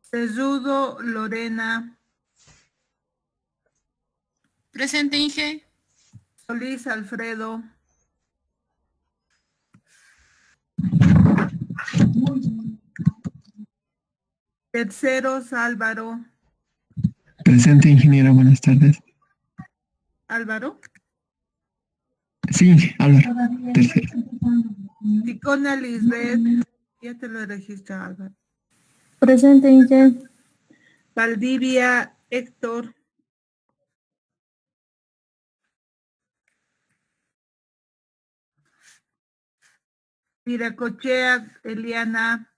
Cerrudo Lorena. Presente, Inge. Solís Alfredo. Terceros Álvaro. Presente, ingeniera, buenas tardes. Álvaro. Sí, Álvaro. Tercero. Ticona Lisbeth. Ya te lo he registrado, Álvaro. Presente, Inge. Valdivia Héctor. Viracochea Eliana.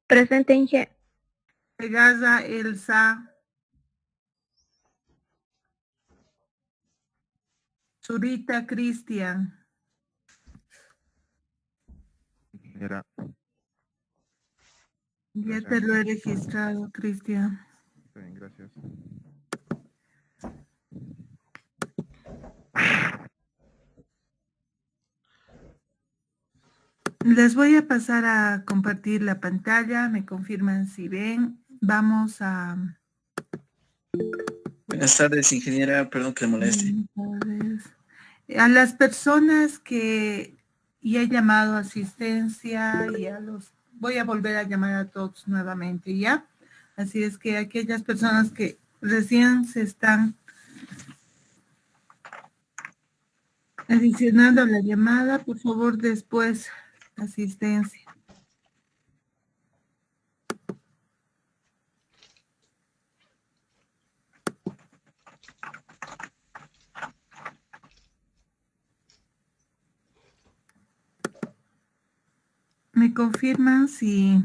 Presente, Inge. Pegaza Elsa. Zurita Cristian. Ingeniera. Ya te lo he registrado, Cristian. Está bien, gracias. Les voy a pasar a compartir la pantalla. Me confirman si ven. Vamos a... Buenas tardes, ingeniera. Perdón que le moleste. A las personas que ya he llamado a asistencia y a los... Voy a volver a llamar a todos nuevamente, ¿ya? Así es que aquellas personas que recién se están adicionando a la llamada, por favor, después asistencia. ¿Me confirman si...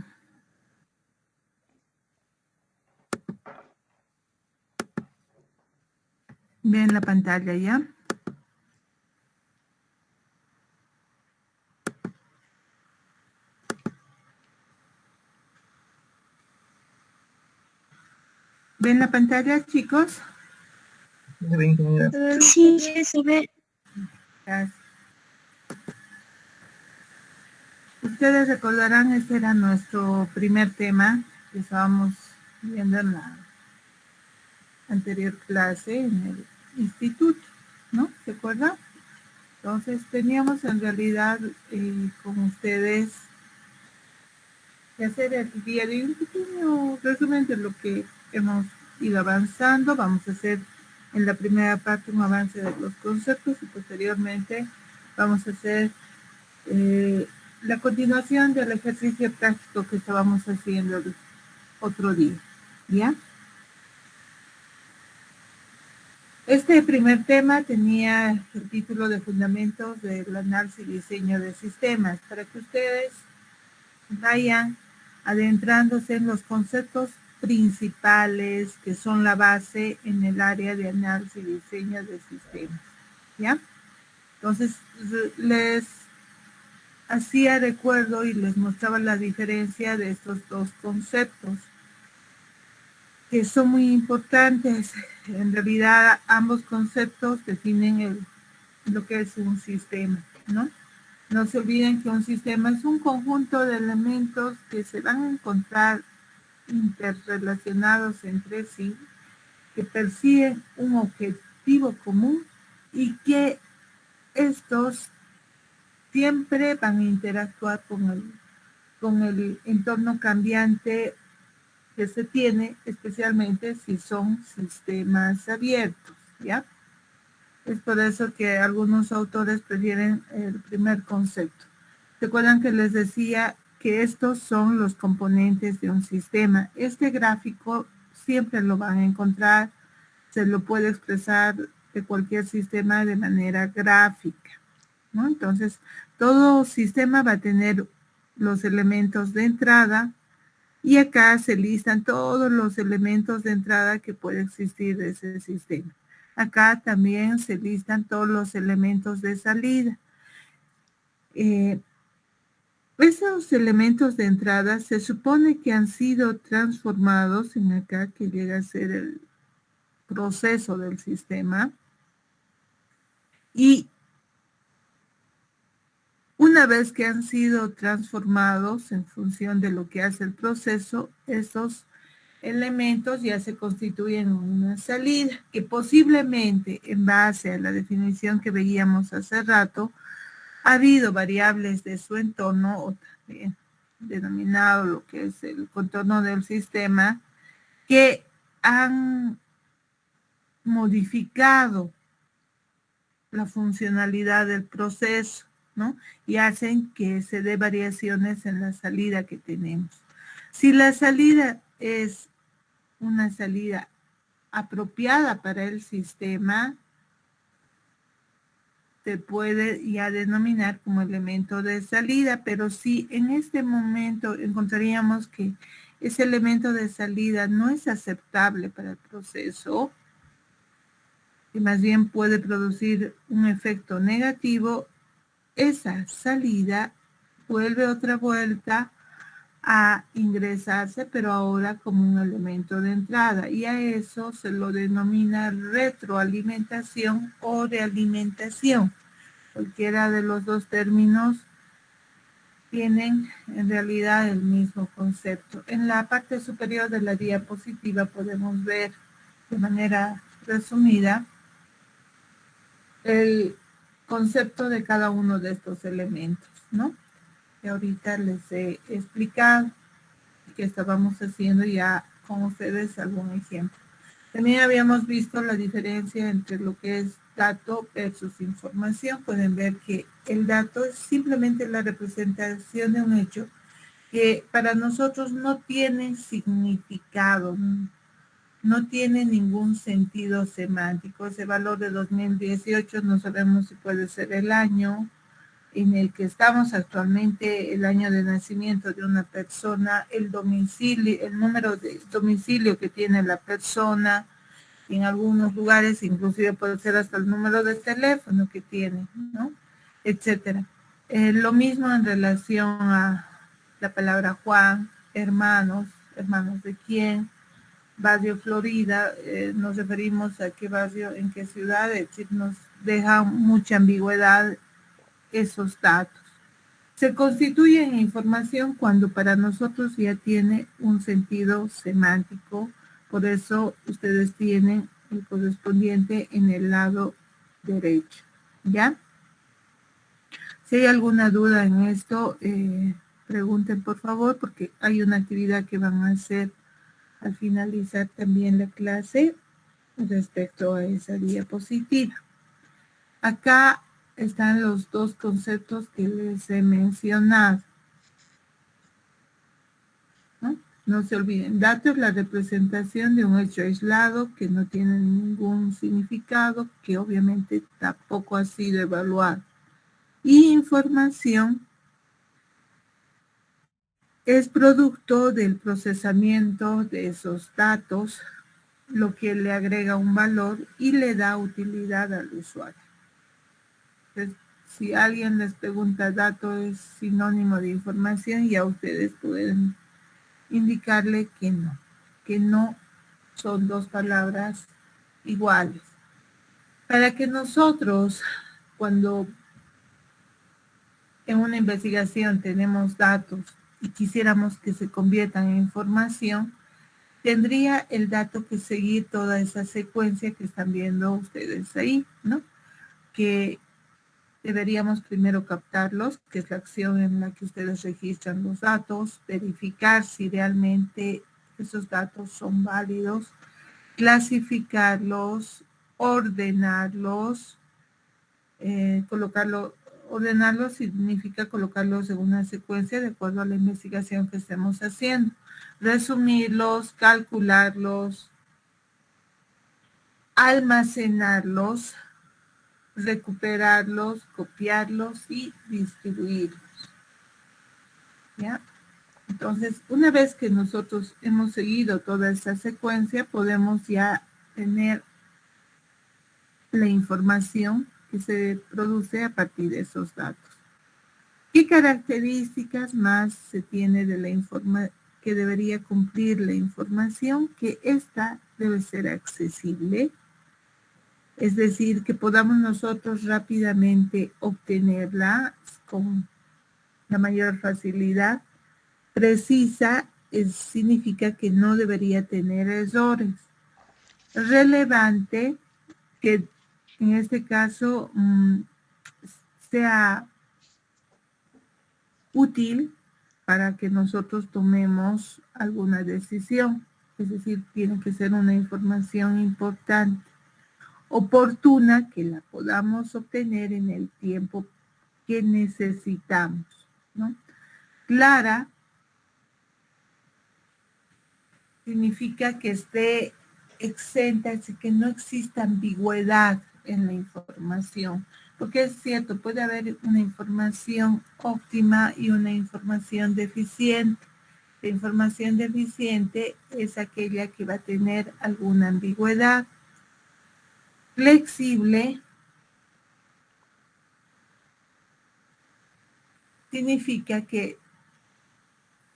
ven la pantalla ya? ¿Ven la pantalla, chicos? Sí, se ve. Gracias. Ustedes recordarán, este era nuestro primer tema que estábamos viendo en la anterior clase en el instituto, ¿no? ¿Se acuerdan? Entonces teníamos en realidad con ustedes que hacer el día de hoy un pequeño resumen de lo que hemos ido avanzando. Vamos a hacer en la primera parte un avance de los conceptos y posteriormente vamos a hacer la continuación del ejercicio práctico que estábamos haciendo el otro día, ¿ya? Este primer tema tenía el título de Fundamentos del Análisis y Diseño de Sistemas, para que ustedes vayan adentrándose en los conceptos principales que son la base en el área de análisis y diseño de sistemas, ¿ya? Entonces, les hacía recuerdo y les mostraba la diferencia de estos dos conceptos que son muy importantes. En realidad, ambos conceptos definen lo que es un sistema, ¿no? No se olviden que un sistema es un conjunto de elementos que se van a encontrar interrelacionados entre sí, que persiguen un objetivo común y que estos siempre van a interactuar con el entorno cambiante que se tiene, especialmente si son sistemas abiertos, ¿ya? Es por eso que algunos autores prefieren el primer concepto. ¿Recuerdan que les decía que estos son los componentes de un sistema? Este gráfico siempre lo van a encontrar, se lo puede expresar de cualquier sistema de manera gráfica, ¿no? Entonces, todo sistema va a tener los elementos de entrada y acá se listan todos los elementos de entrada que puede existir de ese sistema. Acá también se listan todos los elementos de salida. Esos elementos de entrada se supone que han sido transformados en acá, que llega a ser el proceso del sistema. Y una vez que han sido transformados en función de lo que hace el proceso, esos elementos ya se constituyen una salida, que posiblemente en base a la definición que veíamos hace rato, ha habido variables de su entorno, o también denominado lo que es el contorno del sistema, que han modificado la funcionalidad del proceso, ¿no? Y hacen que se dé variaciones en la salida que tenemos. Si la salida es una salida apropiada para el sistema, se puede ya denominar como elemento de salida, pero si en este momento encontraríamos que ese elemento de salida no es aceptable para el proceso, y más bien puede producir un efecto negativo, esa salida vuelve otra vuelta a ingresarse, pero ahora como un elemento de entrada, y a eso se lo denomina retroalimentación o realimentación. Cualquiera de los dos términos tienen en realidad el mismo concepto. En la parte superior de la diapositiva podemos ver de manera resumida el concepto de cada uno de estos elementos, ¿no? Que ahorita les he explicado que estábamos haciendo ya con ustedes algún ejemplo. También habíamos visto la diferencia entre lo que es dato versus información. Pueden ver que el dato es simplemente la representación de un hecho que para nosotros no tiene significado, no tiene ningún sentido semántico. Ese valor de 2018 no sabemos si puede ser el año en el que estamos actualmente, el año de nacimiento de una persona, el domicilio, el número de domicilio que tiene la persona, en algunos lugares inclusive puede ser hasta el número de teléfono que tiene, ¿no? Etcétera. Lo mismo en relación a la palabra Juan, hermanos, hermanos de quién, barrio Florida, nos referimos a qué barrio, en qué ciudad, es decir, nos deja mucha ambigüedad esos datos. Se constituye en información cuando para nosotros ya tiene un sentido semántico, por eso ustedes tienen el correspondiente en el lado derecho, ¿ya? Si hay alguna duda en esto, pregunten por favor, porque hay una actividad que van a hacer al finalizar también la clase respecto a esa diapositiva. Acá están los dos conceptos que les he mencionado. No se olviden, dato es la representación de un hecho aislado que no tiene ningún significado, que obviamente tampoco ha sido evaluado. Y información es producto del procesamiento de esos datos, lo que le agrega un valor y le da utilidad al usuario. Entonces, si alguien les pregunta, dato es sinónimo de información, ya ustedes pueden indicarle que no son dos palabras iguales. Para que nosotros, cuando en una investigación tenemos datos y quisiéramos que se conviertan en información, tendría el dato que seguir toda esa secuencia que están viendo ustedes ahí, ¿no? Que deberíamos primero captarlos, que es la acción en la que ustedes registran los datos, verificar si realmente esos datos son válidos, clasificarlos, ordenarlos, ordenarlos significa colocarlos en una secuencia de acuerdo a la investigación que estemos haciendo, resumirlos, calcularlos, almacenarlos, recuperarlos, copiarlos y distribuirlos. ¿Ya? Entonces, una vez que nosotros hemos seguido toda esa secuencia, podemos ya tener la información que se produce a partir de esos datos. ¿Qué características más se tiene de la información que debería cumplir la información? Que ésta debe ser accesible. Es decir, que podamos nosotros rápidamente obtenerla con la mayor facilidad, precisa significa que no debería tener errores. Relevante que en este caso sea útil para que nosotros tomemos alguna decisión. Es decir, tiene que ser una información importante, oportuna, que la podamos obtener en el tiempo que necesitamos, ¿no? Clara significa que esté exenta, es decir, que no exista ambigüedad en la información. Porque es cierto, puede haber una información óptima y una información deficiente. La información deficiente es aquella que va a tener alguna ambigüedad. Flexible significa que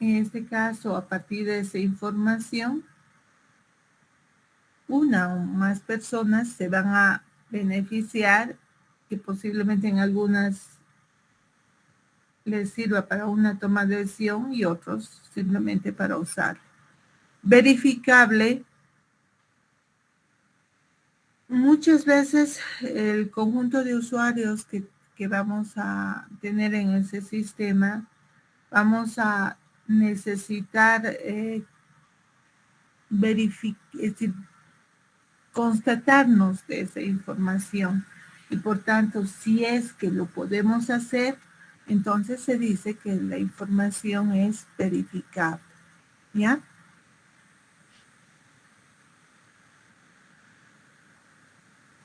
en este caso, a partir de esa información, una o más personas se van a beneficiar, que posiblemente en algunas les sirva para una toma de decisión y otros simplemente para usar. Verificable. Muchas veces el conjunto de usuarios que vamos a tener en ese sistema, vamos a necesitar constatarnos de esa información. Y por tanto, si es que lo podemos hacer, entonces se dice que la información es verificable. ¿Ya?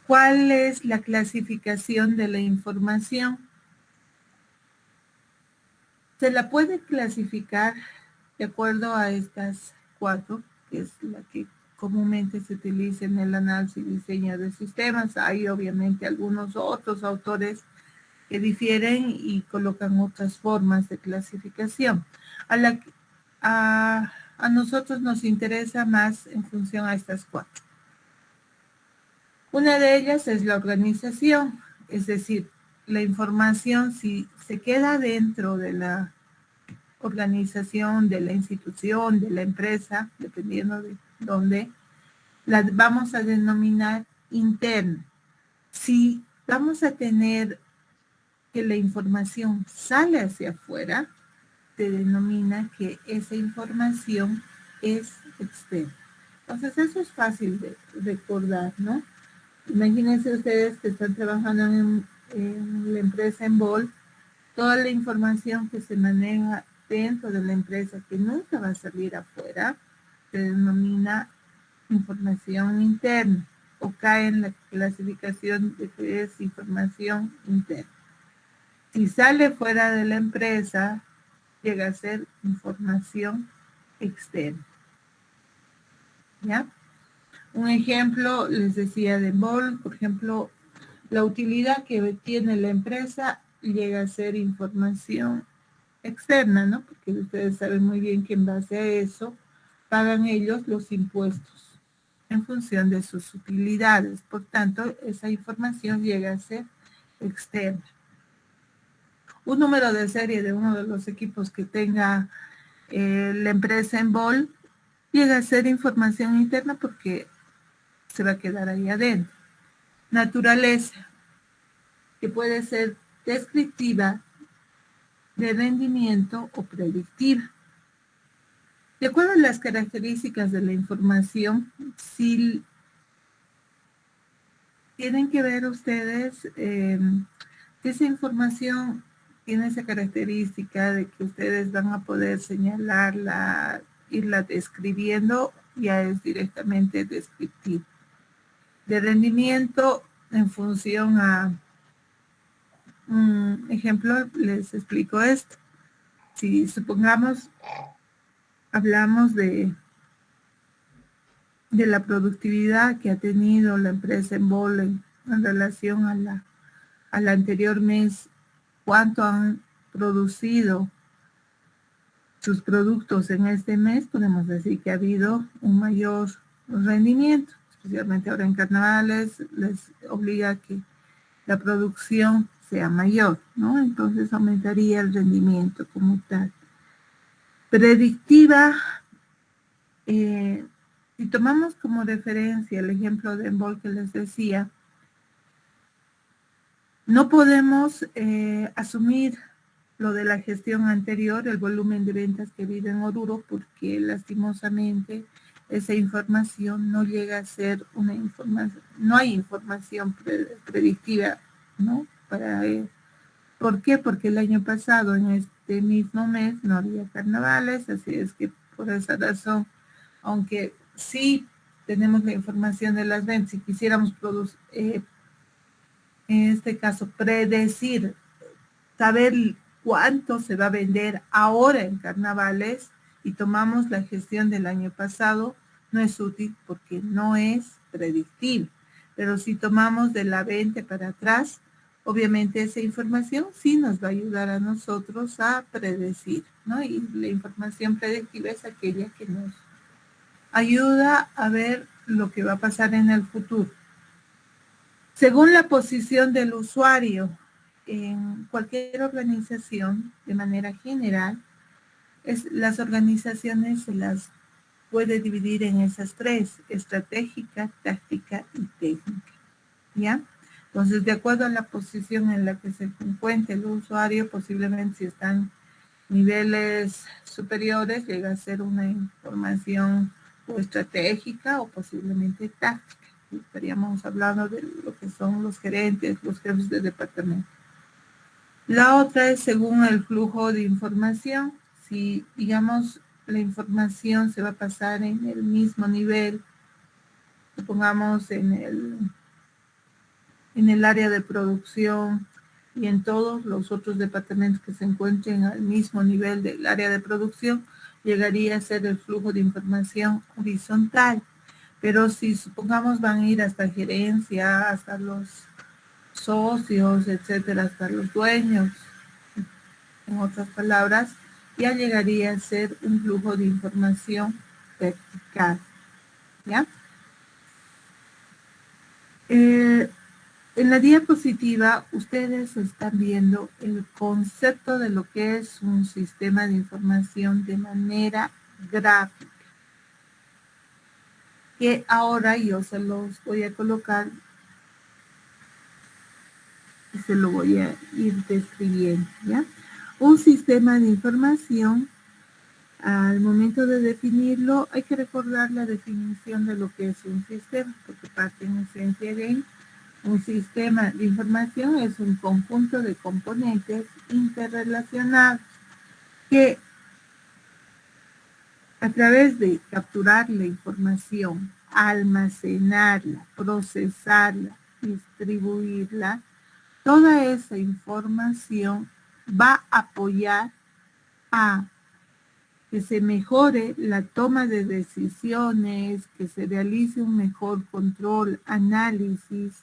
¿Cuál es la clasificación de la información? Se la puede clasificar de acuerdo a estas 4, que es la que comúnmente se utiliza en el análisis y diseño de sistemas. Hay obviamente algunos otros autores que difieren y colocan otras formas de clasificación. A nosotros nos interesa más en función a estas 4. Una de ellas es la organización, es decir, la información, si se queda dentro de la organización, de la institución, de la empresa, dependiendo de dónde, la vamos a denominar interna. Si vamos a tener que la información sale hacia afuera, se denomina que esa información es externa. Entonces, eso es fácil de recordar, ¿no? Imagínense ustedes que están trabajando en la empresa Enbol, toda la información que se maneja dentro de la empresa que nunca va a salir afuera, se denomina información interna o cae en la clasificación de que es información interna. Si sale fuera de la empresa, llega a ser información externa. ¿Ya? Un ejemplo, les decía de Enbol, por ejemplo, la utilidad que tiene la empresa llega a ser información externa, ¿no? Porque ustedes saben muy bien que en base a eso pagan ellos los impuestos en función de sus utilidades. Por tanto, esa información llega a ser externa. Un número de serie de uno de los equipos que tenga la empresa Enbol llega a ser información interna porque se va a quedar ahí adentro. Naturaleza, que puede ser descriptiva, de rendimiento o predictiva. De acuerdo a las características de la información, si tienen que ver ustedes que esa información tiene esa característica de que ustedes van a poder señalarla, irla describiendo, ya es directamente descriptivo. De rendimiento en función a un ejemplo, les explico esto. Si supongamos, hablamos de la productividad que ha tenido la empresa Enbol en relación al anterior mes, cuánto han producido sus productos en este mes, podemos decir que ha habido un mayor rendimiento, especialmente ahora en carnavales, les obliga a que la producción sea mayor, ¿no? Entonces aumentaría el rendimiento como tal. Predictiva si tomamos como referencia el ejemplo de Embol que les decía, no podemos asumir lo de la gestión anterior, el volumen de ventas que vive en Oruro, porque lastimosamente esa información no llega a ser una información, no hay información predictiva, ¿no? ¿Por qué? Porque el año pasado, en este mismo mes, no había carnavales, así es que por esa razón, aunque sí tenemos la información de las ventas, si quisiéramos en este caso, predecir, saber cuánto se va a vender ahora en carnavales y tomamos la gestión del año pasado, no es útil porque no es predictible. Pero si tomamos de la venta para atrás, obviamente esa información sí nos va a ayudar a nosotros a predecir, ¿no? Y la información predictiva es aquella que nos ayuda a ver lo que va a pasar en el futuro. Según la posición del usuario en cualquier organización, de manera general, las organizaciones se las puede dividir en esas tres: estratégica, táctica y técnica. ¿Ya? Entonces, de acuerdo a la posición en la que se encuentre el usuario, posiblemente si están niveles superiores, llega a ser una información o estratégica o posiblemente táctica. Estaríamos hablando de lo que son los gerentes, los jefes de departamento. La otra es según el flujo de información. Si, digamos, la información se va a pasar en el mismo nivel, supongamos en el área de producción y en todos los otros departamentos que se encuentren al mismo nivel del área de producción, llegaría a ser el flujo de información horizontal. Pero si supongamos van a ir hasta gerencia, hasta los socios, etcétera, hasta los dueños, en otras palabras, ya llegaría a ser un flujo de información vertical. ¿Ya? En la diapositiva ustedes están viendo el concepto de lo que es un sistema de información de manera gráfica, que ahora yo se los voy a colocar y se lo voy a ir describiendo, ¿ya? Un sistema de información, al momento de definirlo, hay que recordar la definición de lo que es un sistema, porque parte en esencia de un sistema de información es un conjunto de componentes interrelacionados que a través de capturar la información, almacenarla, procesarla, distribuirla, toda esa información va a apoyar a que se mejore la toma de decisiones, que se realice un mejor control, análisis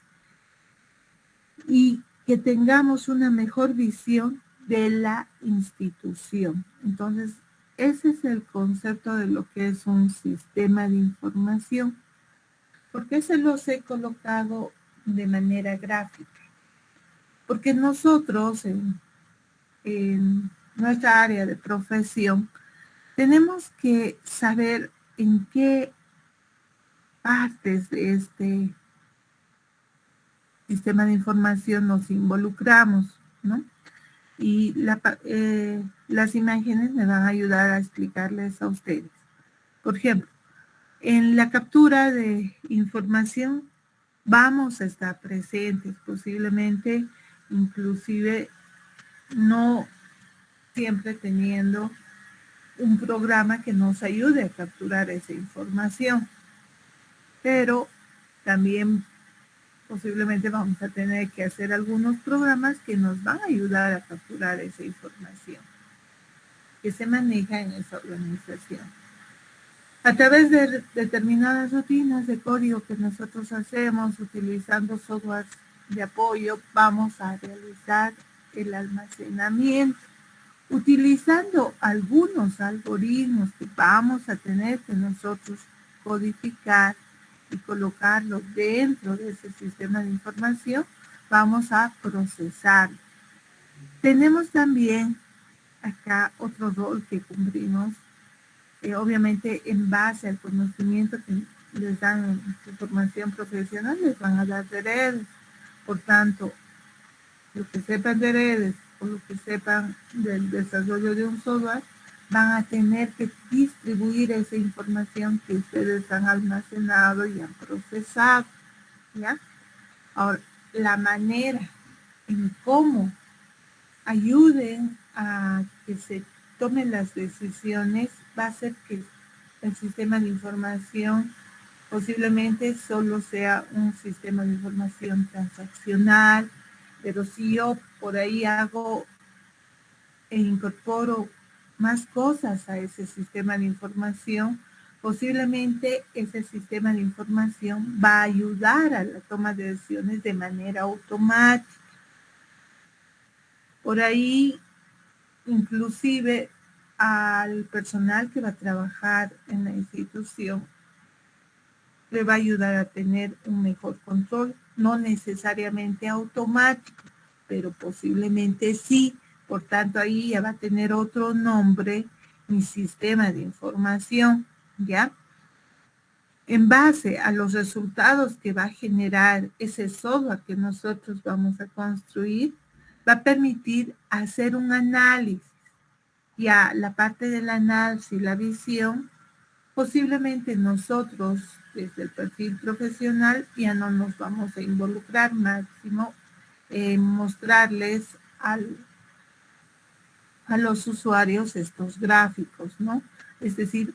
y que tengamos una mejor visión de la institución. Entonces, ese es el concepto de lo que es un sistema de información. ¿Por qué se los he colocado de manera gráfica? Porque nosotros en nuestra área de profesión tenemos que saber en qué partes de este sistema de información nos involucramos, ¿no? Y las imágenes me van a ayudar a explicarles a ustedes. Por ejemplo, en la captura de información vamos a estar presentes, posiblemente inclusive no siempre teniendo un programa que nos ayude a capturar esa información, pero también posiblemente vamos a tener que hacer algunos programas que nos van a ayudar a capturar esa información que se maneja en esa organización. A través de determinadas rutinas de código que nosotros hacemos utilizando software de apoyo, vamos a realizar el almacenamiento, utilizando algunos algoritmos que vamos a tener que nosotros codificar y colocarlo dentro de ese sistema de información, vamos a procesarlo. Tenemos también acá otro rol que cumplimos, obviamente en base al conocimiento que les dan en su formación profesional, les van a dar de redes. Por tanto, lo que sepan de redes o lo que sepan del desarrollo de un software, van a tener que distribuir esa información que ustedes han almacenado y han procesado, ¿ya? Ahora, la manera en cómo ayuden a que se tomen las decisiones va a ser que el sistema de información posiblemente solo sea un sistema de información transaccional, pero si yo por ahí hago e incorporo más cosas a ese sistema de información, posiblemente ese sistema de información va a ayudar a la toma de decisiones de manera automática. Por ahí, inclusive al personal que va a trabajar en la institución, le va a ayudar a tener un mejor control, no necesariamente automático, pero posiblemente sí. Por tanto, ahí ya va a tener otro nombre, mi sistema de información, ¿ya? En base a los resultados que va a generar ese software que nosotros vamos a construir, va a permitir hacer un análisis. Ya la parte del análisis, la visión, posiblemente nosotros desde el perfil profesional ya no nos vamos a involucrar, máximo mostrarles a los usuarios estos gráficos, ¿no? Es decir,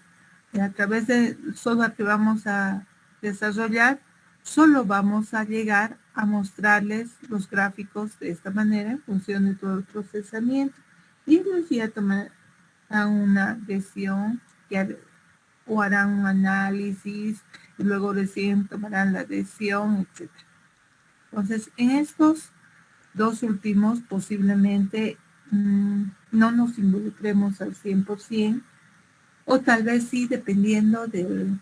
a través del software que vamos a desarrollar, solo vamos a llegar a mostrarles los gráficos de esta manera en función de todo el procesamiento y ellos ya tomarán una decisión o harán un análisis y luego recién tomarán la decisión, etc. Entonces, en estos dos últimos posiblemente no nos involucremos al 100%, o tal vez sí, dependiendo del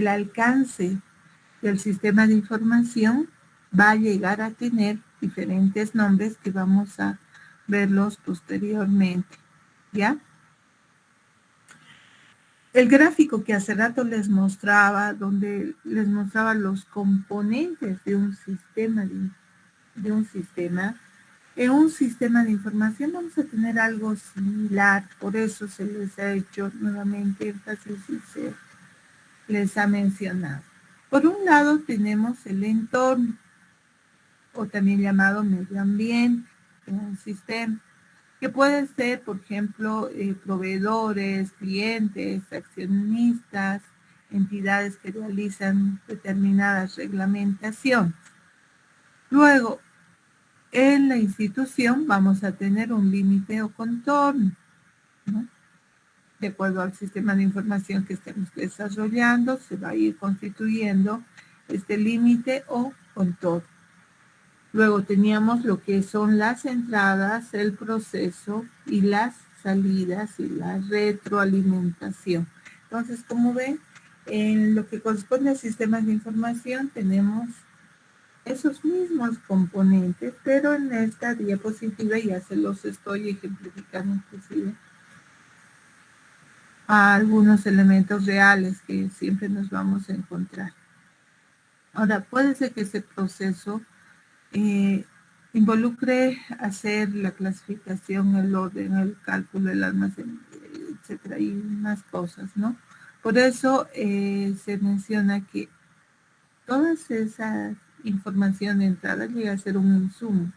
alcance del sistema de información, va a llegar a tener diferentes nombres que vamos a verlos posteriormente, ¿ya? El gráfico que hace rato les mostraba, donde les mostraba los componentes de un sistema, en un sistema de información vamos a tener algo similar, por eso se les ha hecho nuevamente énfasis y se les ha mencionado. Por un lado tenemos el entorno, o también llamado medio ambiente en un sistema, que puede ser, por ejemplo, proveedores, clientes, accionistas, entidades que realizan determinadas reglamentaciones. Luego, en la institución vamos a tener un límite o contorno, ¿no? De acuerdo al sistema de información que estemos desarrollando, se va a ir constituyendo este límite o contorno. Luego teníamos lo que son las entradas, el proceso y las salidas y la retroalimentación. Entonces, como ven, en lo que corresponde a sistemas de información tenemos esos mismos componentes, pero en esta diapositiva ya se los estoy ejemplificando inclusive a algunos elementos reales que siempre nos vamos a encontrar. Ahora, puede ser que ese proceso involucre hacer la clasificación, el orden, el cálculo, el almacén, etcétera, y más cosas, ¿no? Por eso se menciona que todas esas información de entrada llega a ser un insumo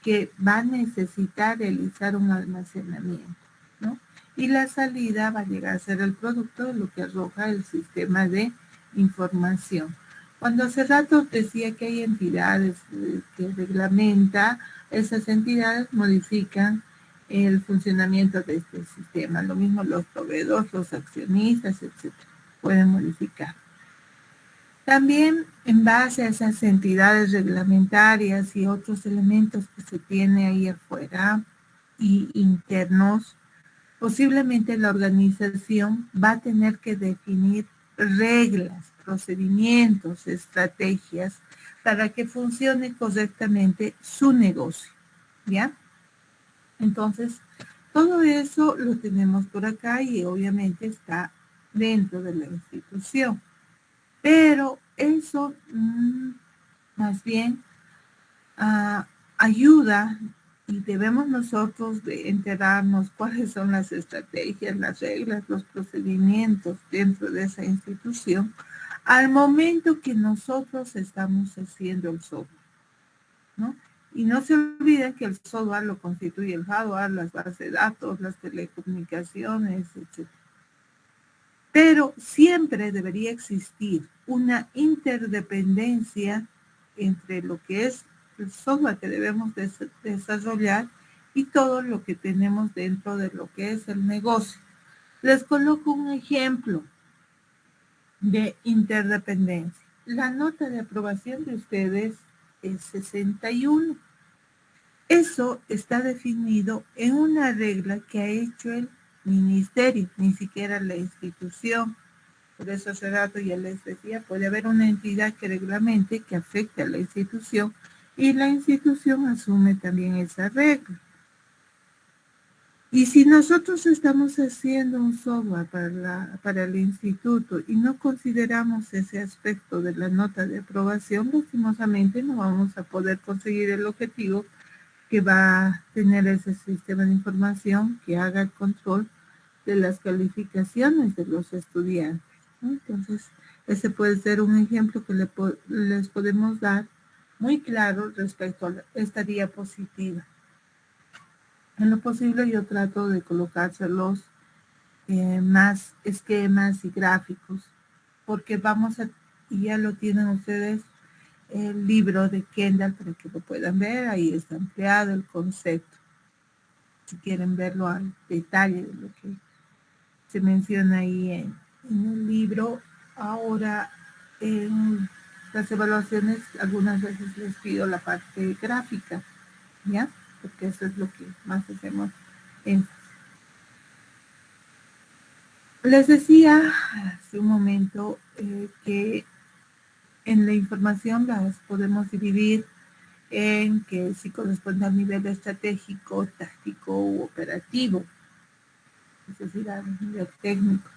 que va a necesitar realizar un almacenamiento, ¿no? Y la salida va a llegar a ser el producto de lo que arroja el sistema de información. Cuando hace rato decía que hay entidades que reglamenta, esas entidades modifican el funcionamiento de este sistema. Lo mismo los proveedores, los accionistas, etcétera, pueden modificar. También en base a esas entidades reglamentarias y otros elementos que se tiene ahí afuera y internos, posiblemente la organización va a tener que definir reglas, procedimientos, estrategias para que funcione correctamente su negocio, ¿ya? Entonces, Todo eso lo tenemos por acá y obviamente está dentro de la institución. Pero eso más bien ayuda y debemos nosotros de enterarnos cuáles son las estrategias, las reglas, los procedimientos dentro de esa institución al momento que nosotros estamos haciendo el software, ¿no? Y no se olviden que el software lo constituye el hardware, las bases de datos, las telecomunicaciones, etc. Pero siempre debería existir una interdependencia entre lo que es el software que debemos desarrollar y todo lo que tenemos dentro de lo que es el negocio. Les coloco un ejemplo de interdependencia. La nota de aprobación de ustedes es 61. Eso está definido en una regla que ha hecho el ministerio, ni siquiera la institución. Por eso hace rato ya les decía, puede haber una entidad que reglamente que afecte a la institución y la institución asume también esa regla. Y si nosotros estamos haciendo un software para el instituto y no consideramos ese aspecto de la nota de aprobación, lastimosamente no vamos a poder conseguir el objetivo que va a tener ese sistema de información que haga el control de las calificaciones de los estudiantes, ¿no? Entonces, ese puede ser un ejemplo que les podemos dar muy claro respecto a esta diapositiva. En lo posible yo trato de colocárselos más esquemas y gráficos, porque y ya lo tienen ustedes, el libro de Kendall para que lo puedan ver, ahí está ampliado el concepto, si quieren verlo al detalle de lo que se menciona ahí en el libro. Ahora, en las evaluaciones, algunas veces les pido la parte gráfica, ¿ya? Porque eso es lo que más hacemos énfasis. Les decía hace un momento que en la información las podemos dividir en que si corresponde al nivel estratégico, táctico u operativo, es decir, al nivel técnico.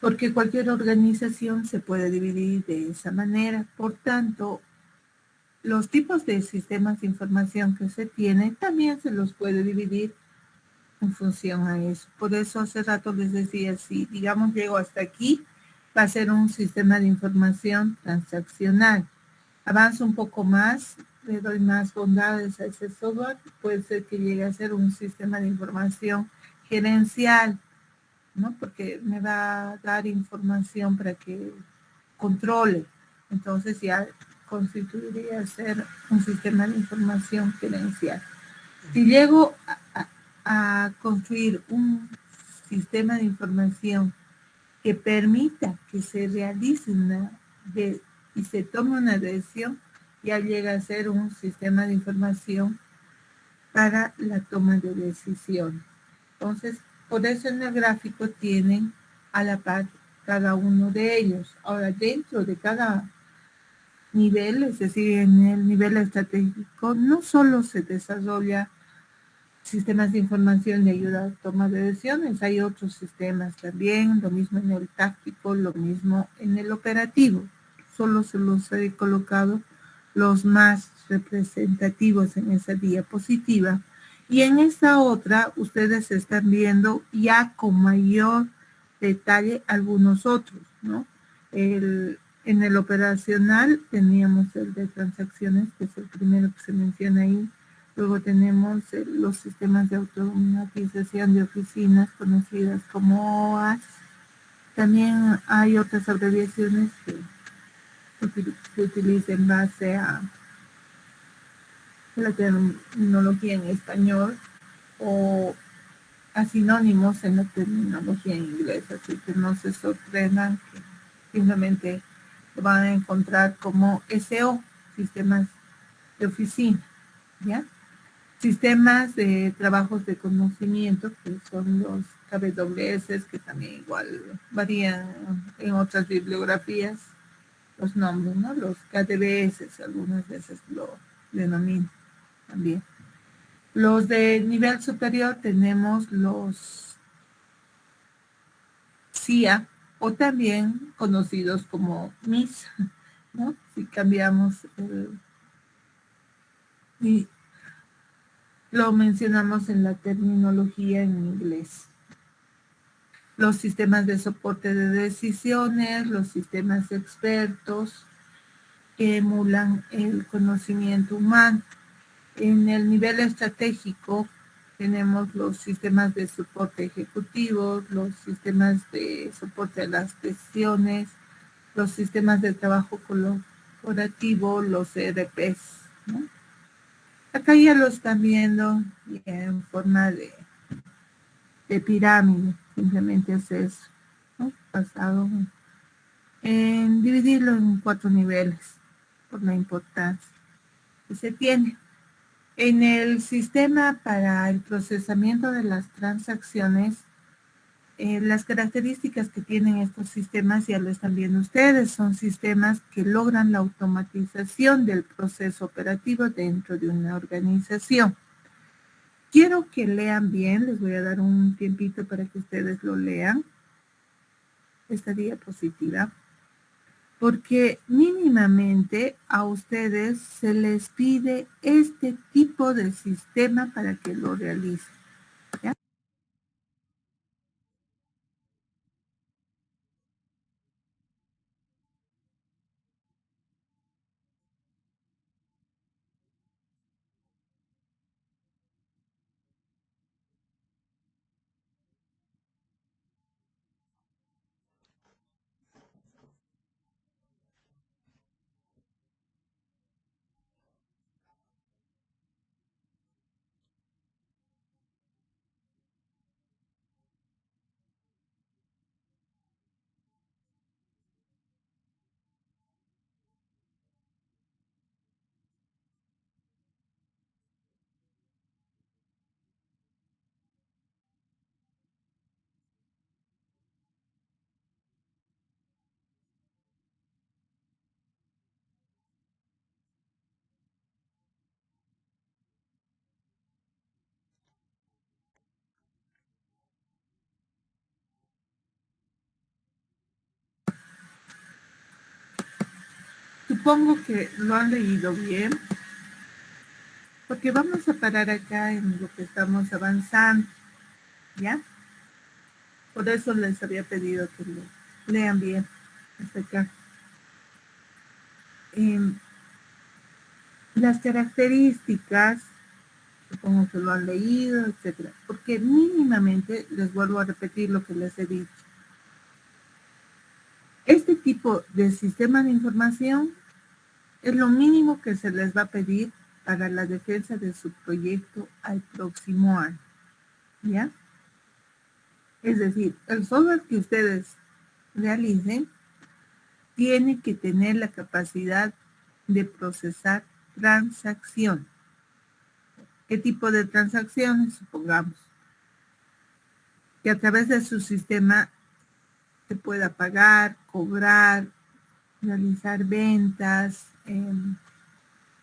Porque cualquier organización se puede dividir de esa manera. Por tanto, los tipos de sistemas de información que se tienen también se los puede dividir en función a eso. Por eso hace rato les decía, si digamos llego hasta aquí, va a ser un sistema de información transaccional. Avanzo un poco más, le doy más bondades a ese software, puede ser que llegue a ser un sistema de información gerencial, ¿no? Porque me va a dar información para que controle. Entonces ya constituiría ser un sistema de información gerencial. Si llego a construir un sistema de información que permita que se realice y se tome una decisión, ya llega a ser un sistema de información para la toma de decisiones. Entonces, por eso en el gráfico tienen a la par cada uno de ellos. Ahora, dentro de cada nivel, es decir, en el nivel estratégico, no solo se desarrolla sistemas de información de ayuda a toma de decisiones, hay otros sistemas también, lo mismo en el táctico, lo mismo en el operativo. Solo se los he colocado los más representativos en esa diapositiva. Y en esta otra, ustedes están viendo ya con mayor detalle algunos otros, ¿no? En el operacional teníamos el de transacciones, que es el primero que se menciona ahí. Luego tenemos los sistemas de automatización de oficinas conocidas como OAS. También hay otras abreviaciones que se utilizan en base a la terminología en español o a sinónimos en la terminología en inglés. Así que no se sorprendan que simplemente lo van a encontrar como SO, sistemas de oficina, ¿ya? Sistemas de trabajos de conocimiento, que son los KWS, que también igual varían en otras bibliografías los nombres, ¿no? Los KDBS, algunas veces lo denominan también. Los de nivel superior tenemos los CIA o también conocidos como MIS, ¿no? Si cambiamos y lo mencionamos en la terminología en inglés. Los sistemas de soporte de decisiones, los sistemas expertos que emulan el conocimiento humano. En el nivel estratégico tenemos los sistemas de soporte ejecutivo, los sistemas de soporte a las decisiones, los sistemas de trabajo colaborativo, los ERPs, ¿no? Acá ya lo están viendo en forma de pirámide, simplemente es eso, ¿no? Basado en dividirlo en 4 niveles por la importancia que se tiene. En el sistema para el procesamiento de las transacciones, las características que tienen estos sistemas ya lo están viendo ustedes, son sistemas que logran la automatización del proceso operativo dentro de una organización. Quiero que lean bien, les voy a dar un tiempito para que ustedes lo lean, esta diapositiva, porque mínimamente a ustedes se les pide este tipo de sistema para que lo realicen, ¿ya? Supongo que lo han leído bien, porque vamos a parar acá en lo que estamos avanzando, ¿ya? Por eso les había pedido que lo lean bien hasta acá. Las características, supongo que lo han leído, etcétera, porque mínimamente les vuelvo a repetir lo que les he dicho. Este tipo de sistema de información es lo mínimo que se les va a pedir para la defensa de su proyecto al próximo año, ¿ya? Es decir, el software que ustedes realicen tiene que tener la capacidad de procesar transacciones. ¿Qué tipo de transacciones? Supongamos que a través de su sistema se pueda pagar, cobrar, realizar ventas,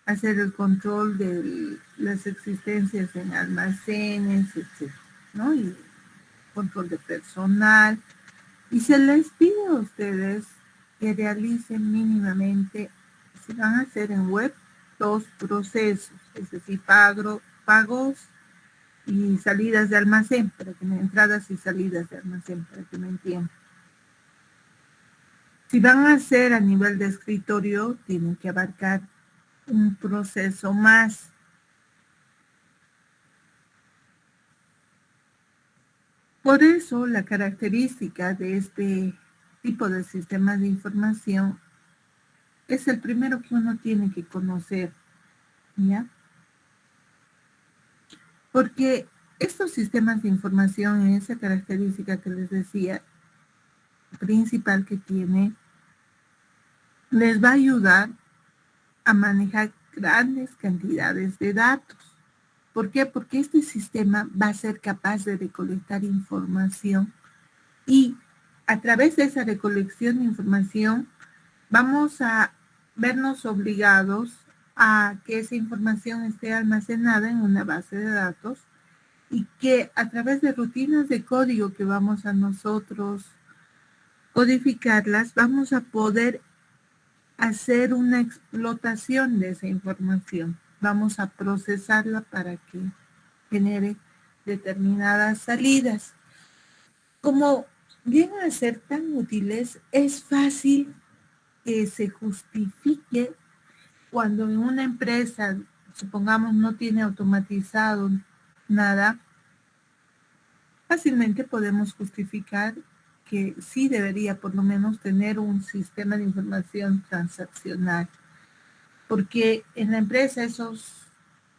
hacer el control de las existencias en almacenes, etc., ¿no? Y control de personal. Y se les pide a ustedes que realicen mínimamente, si van a hacer en web, 2 procesos, es decir, pagos y salidas de almacén, entradas y salidas de almacén, para que me entiendan. Si van a hacer a nivel de escritorio, tienen que abarcar un proceso más. Por eso, la característica de este tipo de sistemas de información es el primero que uno tiene que conocer, ¿ya? Porque estos sistemas de información, en esa característica que les decía, principal que tiene, les va a ayudar a manejar grandes cantidades de datos. ¿Por qué? Porque este sistema va a ser capaz de recolectar información y a través de esa recolección de información vamos a vernos obligados a que esa información esté almacenada en una base de datos y que a través de rutinas de código que vamos a nosotros codificarlas, vamos a poder hacer una explotación de esa información. Vamos a procesarla para que genere determinadas salidas. Como vienen a ser tan útiles, es fácil que se justifique cuando en una empresa, supongamos, no tiene automatizado nada, fácilmente podemos justificar que sí debería por lo menos tener un sistema de información transaccional, porque en la empresa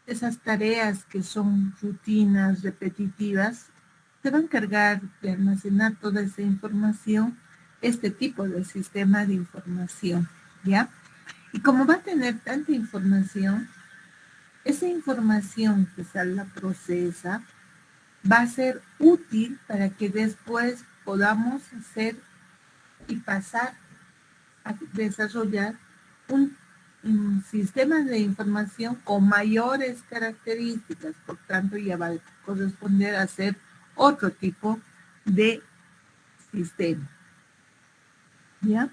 esas tareas que son rutinas, repetitivas, se va a encargar de almacenar toda esa información, este tipo de sistema de información, ¿ya? Y como va a tener tanta información, esa información que se la procesa va a ser útil para que después podamos hacer y pasar a desarrollar un sistema de información con mayores características, por tanto ya va a corresponder a ser otro tipo de sistema. ¿Ya?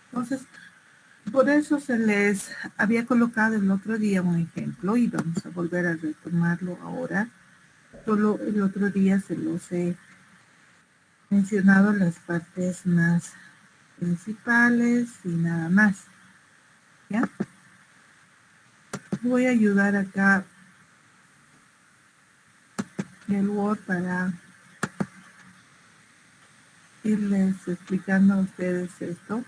Entonces, por eso se les había colocado el otro día un ejemplo y vamos a volver a retomarlo ahora. Solo el otro día se los he mencionado las partes más principales y nada más. ¿Ya? Voy a ayudar acá el Word para irles explicando a ustedes esto.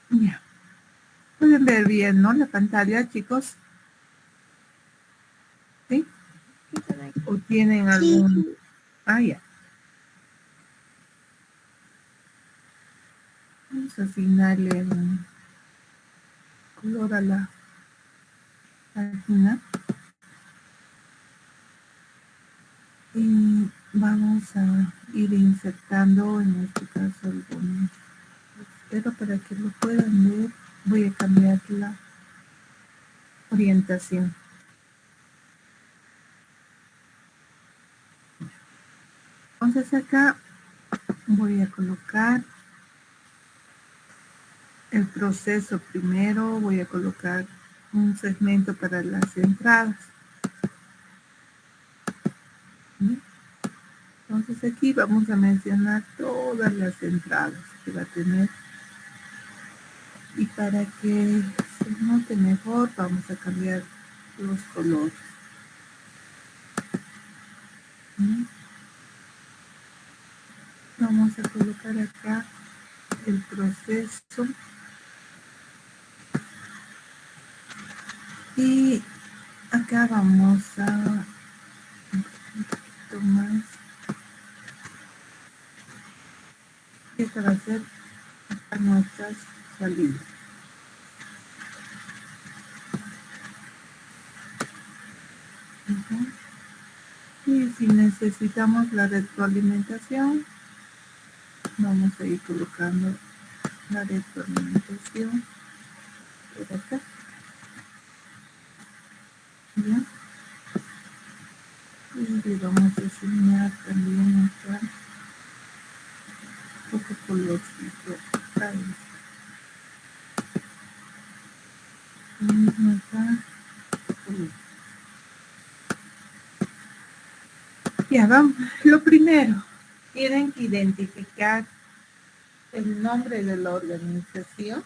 Ya. Pueden ver bien, ¿no? La pantalla, chicos. ¿Sí? ¿O tienen algún...? Ah, ya. Vamos a asignarle un color a la página. Y vamos a ir insertando, en este caso, algunos. Pero para que lo puedan ver, voy a cambiar la orientación. Entonces acá voy a colocar el proceso primero, voy a colocar un segmento para las entradas. Entonces aquí vamos a mencionar todas las entradas que va a tener. Y para que se note mejor, vamos a cambiar los colores. Vamos a colocar acá el proceso. Y acá vamos a un poquito más. Esta va a ser nuestras salidas. Y si necesitamos la retroalimentación, vamos a ir colocando la retroalimentación por acá. ¿Ya? Y le vamos a asignar también acá otro colorcito a esto. Lo mismo acá. Ya vamos. Lo primero, tienen que identificar el nombre de la organización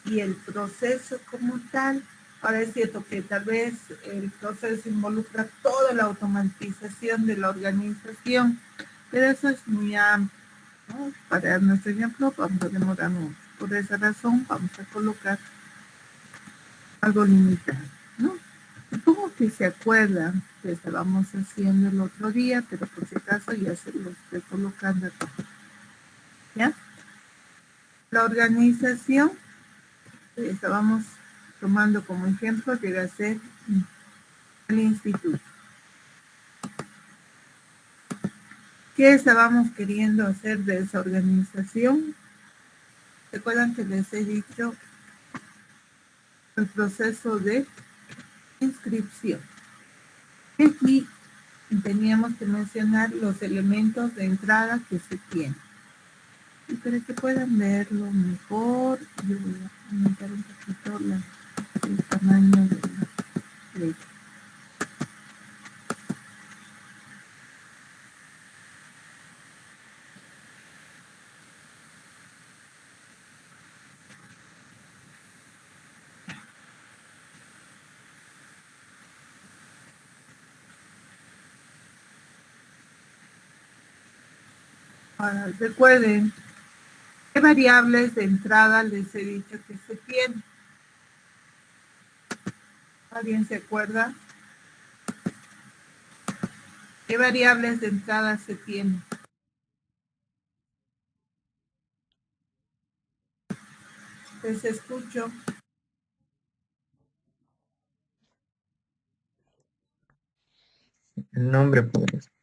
y el proceso como tal. Ahora es cierto que tal vez el proceso involucra toda la automatización de la organización, pero eso es muy amplio, ¿no? Para nuestro ejemplo vamos a demorarnos. Por esa razón vamos a colocar algo limitado, ¿no? Supongo que se acuerdan que estábamos haciendo el otro día, pero por si acaso ya se lo estoy colocando aquí. ¿Ya? La organización, estábamos tomando como ejemplo, llega a ser el instituto. ¿Qué estábamos queriendo hacer de esa organización? ¿Recuerdan que les he dicho el proceso de inscripción? Aquí teníamos que mencionar los elementos de entrada que se tienen. Y para que puedan verlo mejor, yo voy a aumentar un poquito el tamaño de la letra. Ahora, recuerden, ¿qué variables de entrada les he dicho que se tienen? ¿Alguien se acuerda? ¿Qué variables de entrada se tienen? Les escucho. El nombre podría ser.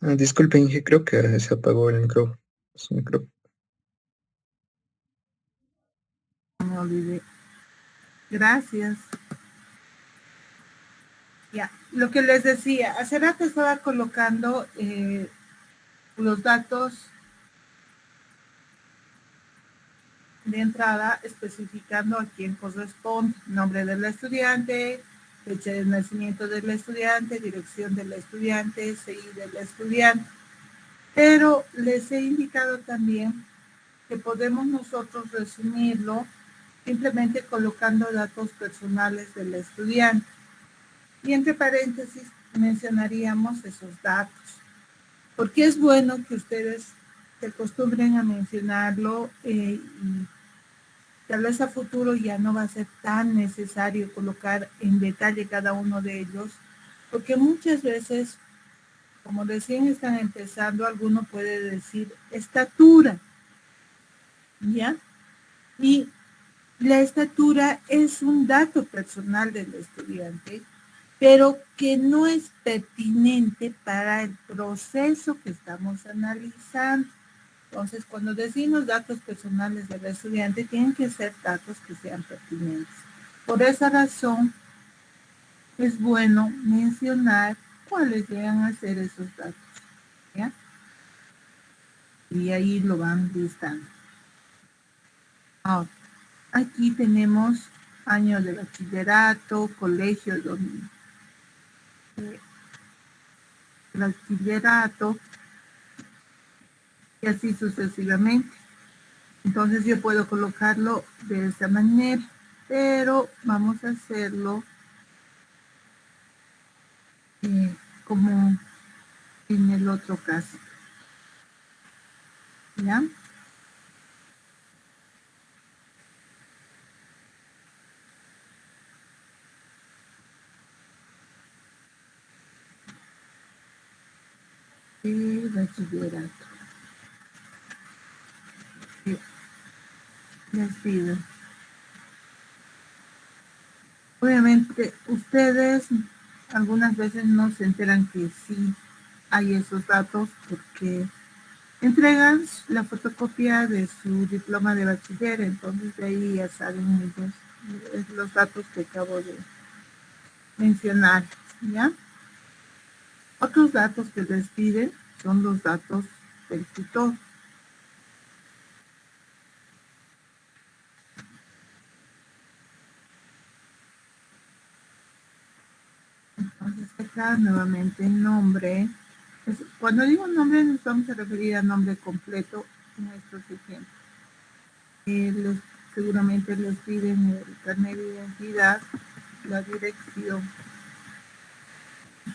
Disculpe, Inge, creo que se apagó el micrófono. Su micrófono. No me olvidé. Gracias. Ya, lo que les decía, hace rato estaba colocando los datos de entrada especificando a quién corresponde, nombre del estudiante, fecha de nacimiento del estudiante, dirección del estudiante, CI del estudiante. Pero les he indicado también que podemos nosotros resumirlo simplemente colocando datos personales del estudiante. Y entre paréntesis mencionaríamos esos datos. Porque es bueno que ustedes se acostumbren a mencionarlo y tal vez a futuro ya no va a ser tan necesario colocar en detalle cada uno de ellos, porque muchas veces, como recién están empezando, alguno puede decir estatura, ¿ya? Y la estatura es un dato personal del estudiante, pero que no es pertinente para el proceso que estamos analizando. Entonces, cuando decimos datos personales del estudiante, tienen que ser datos que sean pertinentes. Por esa razón, es bueno mencionar cuáles llegan a ser esos datos, ¿ya? Y ahí lo van listando. Ahora, aquí tenemos año de bachillerato, colegio donde bachillerato y así sucesivamente. Entonces yo puedo colocarlo de esa manera, pero vamos a hacerlo como en el otro caso. ¿Ya? Y bachillerato. Sí. Les pido. Obviamente, ustedes algunas veces no se enteran que sí hay esos datos porque entregan la fotocopia de su diploma de bachiller, entonces de ahí ya saben los datos que acabo de mencionar, ¿ya? Otros datos que les piden son los datos del tutor. Entonces acá nuevamente nombre. Cuando digo nombre nos vamos a referir a nombre completo en estos ejemplos. Seguramente les piden el carnet de identidad, la dirección,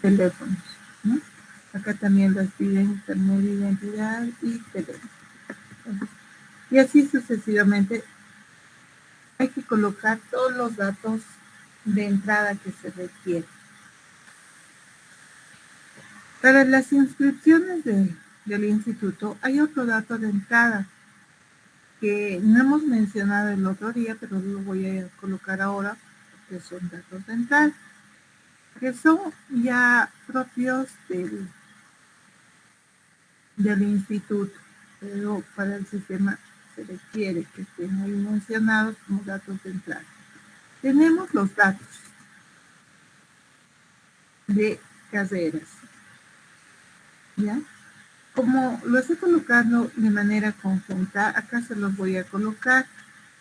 teléfonos, ¿no? Acá también les piden carnet de identidad y teléfono. Y así sucesivamente hay que colocar todos los datos de entrada que se requieren. Para las inscripciones del instituto hay otro dato de entrada que no hemos mencionado el otro día, pero lo voy a colocar ahora, que son datos de entrada, que son ya propios del instituto, pero para el sistema se requiere que estén ahí mencionados como datos de entrada. Tenemos los datos de carreras, ¿ya? Como lo estoy colocando de manera conjunta, acá se los voy a colocar,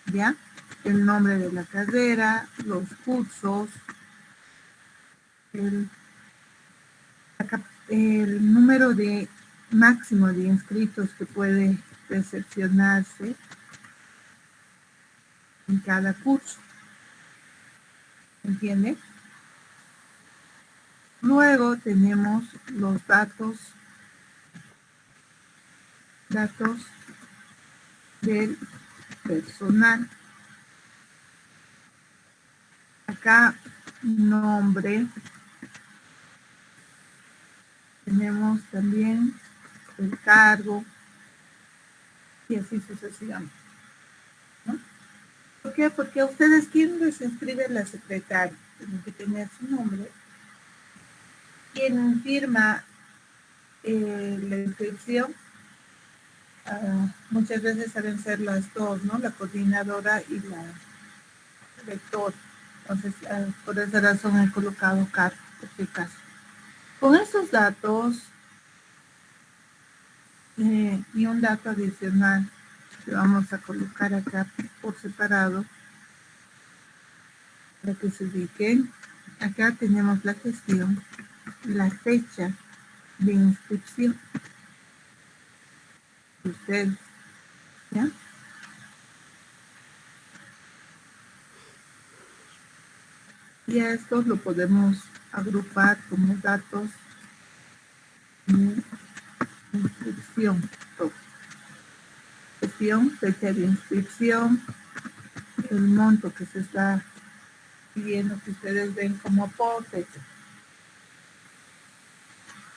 ¿ya? El nombre de la carrera, los cursos, el número de máximo de inscritos que puede recepcionarse en cada curso. ¿Entiende? Luego tenemos los datos del personal. Acá nombre. Tenemos también el cargo y así sucesivamente, ¿no? ¿Por qué? Porque a ustedes, ¿quién les inscribe? La secretaria. Tienen que tener su nombre. Quien firma la inscripción, muchas veces saben ser las dos, ¿no? La coordinadora y la rectora. Entonces, por esa razón he colocado cargo. este caso. Con estos datos y un dato adicional que vamos a colocar acá por separado para que se ubiquen. Acá tenemos la gestión, la fecha de inscripción de ustedes, ¿ya? Y a esto lo podemos agrupar como datos de inscripción. Gestión, fecha de inscripción, el monto que se está pidiendo que ustedes ven como aporte.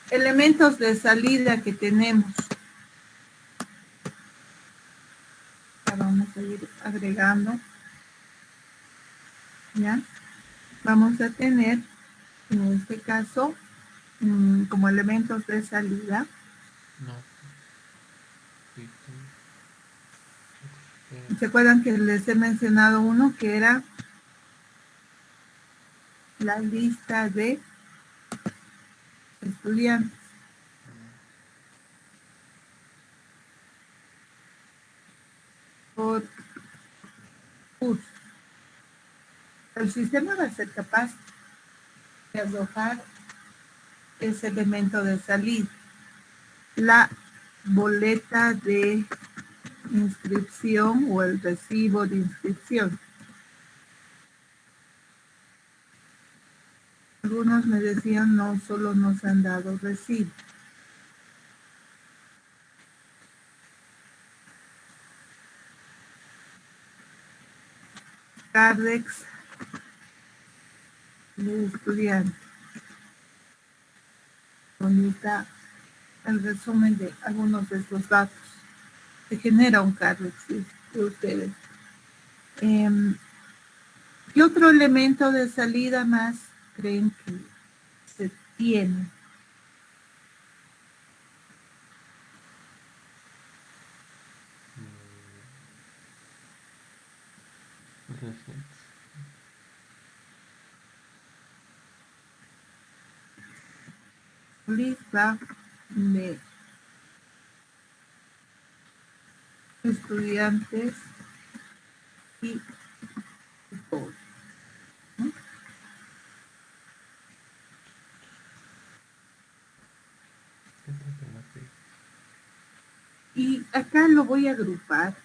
Elementos de salida que tenemos. Ya vamos a ir agregando. ¿Ya? Vamos a tener, en este caso, como elementos de salida. No. ¿Se acuerdan que les he mencionado uno que era la lista de estudiantes? Por curso. El sistema va a ser capaz de arrojar ese elemento de salida. La boleta de inscripción o el recibo de inscripción. Algunos me decían, no, solo nos han dado recibo. Cardex de estudiante. Donde está el resumen de algunos de estos datos. Se genera un Cardex de ustedes. ¿Qué otro elemento de salida más creen que se tiene? Lista de estudiantes y todo. ¿No? Y acá lo voy a agrupar,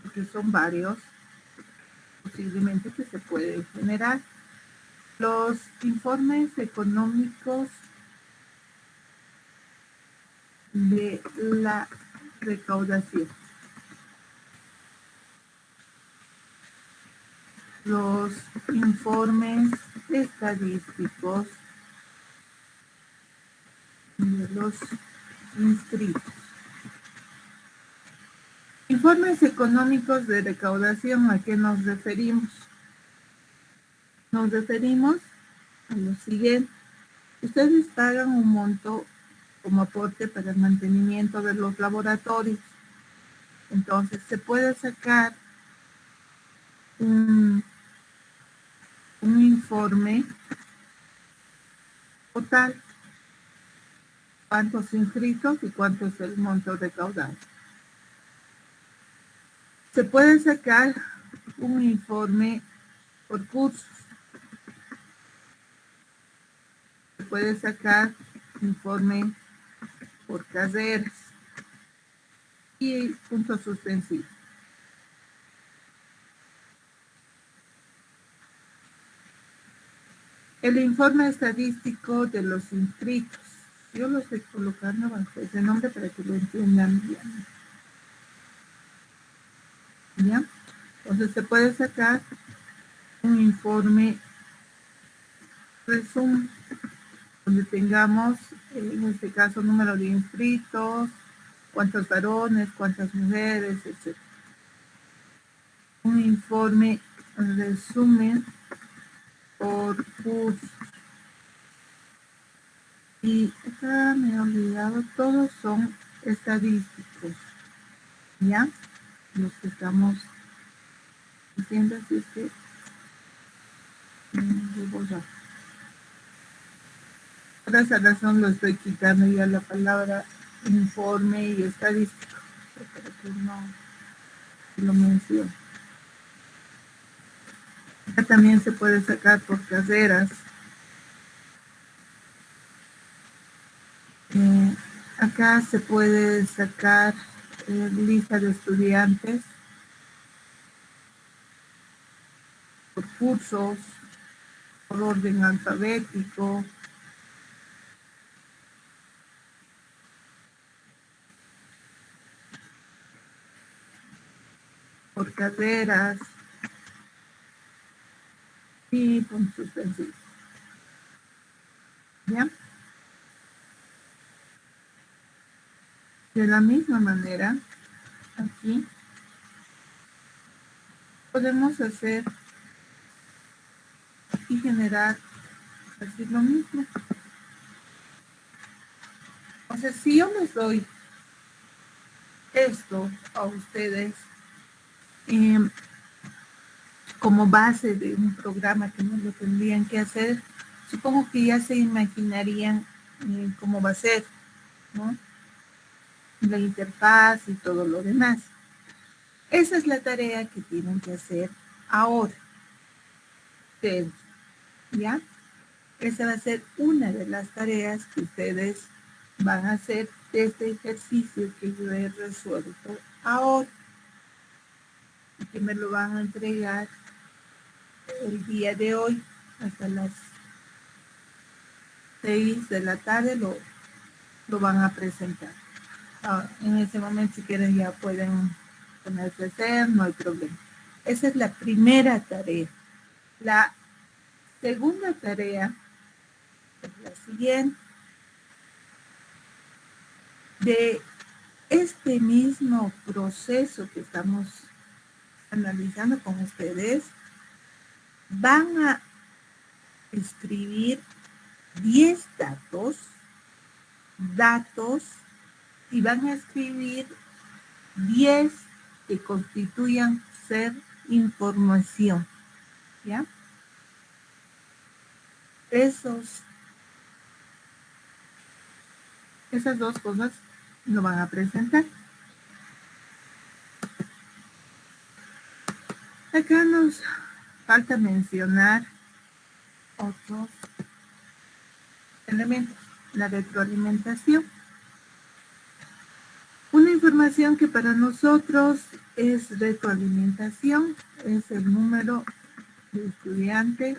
porque son varios, posiblemente que se pueden generar. Los informes económicos de la recaudación. Los informes estadísticos de los inscritos. Informes económicos de recaudación, ¿a qué nos referimos? Nos referimos a lo siguiente. Ustedes pagan un monto como aporte para el mantenimiento de los laboratorios. Entonces, se puede sacar un informe total. ¿Cuántos inscritos y cuánto es el monto recaudado? Se puede sacar un informe por cursos. Se puede sacar informe por carreras y puntos suspensivos. El informe estadístico de los inscritos. Yo lo estoy colocando bajo ese nombre para que lo entiendan bien. ¿Ya? Entonces se puede sacar un informe resumen donde tengamos, en este caso, número de inscritos, cuántos varones, cuántas mujeres, etc. Un informe resumen por curso. Y acá me he olvidado, todos son estadísticos, ¿ya? Los que estamos diciendo, así es que voy a borrar. Por esa razón lo estoy quitando ya la palabra informe y estadístico, para que no lo menciono. Acá también se puede sacar por carreras. Acá se puede sacar lista de estudiantes por cursos, por orden alfabético, por carreras y con suspensivos. ¿Ya? De la misma manera, aquí podemos hacer y generar así lo mismo. O sea, si yo les doy esto a ustedes como base de un programa que no lo tendrían que hacer, supongo que ya se imaginarían cómo va a ser, ¿no? La interfaz y todo lo demás. Esa es la tarea que tienen que hacer ahora. Ustedes, ¿ya? Esa va a ser una de las tareas que ustedes van a hacer de este ejercicio que yo he resuelto ahora. Y que me lo van a entregar el día de hoy hasta las 6 de la tarde lo van a presentar. En ese momento, si quieren, ya pueden ponerse a hacer, no hay problema. Esa es la primera tarea. La segunda tarea es la siguiente. De este mismo proceso que estamos analizando con ustedes, van a escribir 10 datos y van a escribir 10 que constituyan ser información, ¿ya? Esas dos cosas lo van a presentar. Acá nos falta mencionar otros elementos. La retroalimentación. Una información que para nosotros es retroalimentación, es el número de estudiantes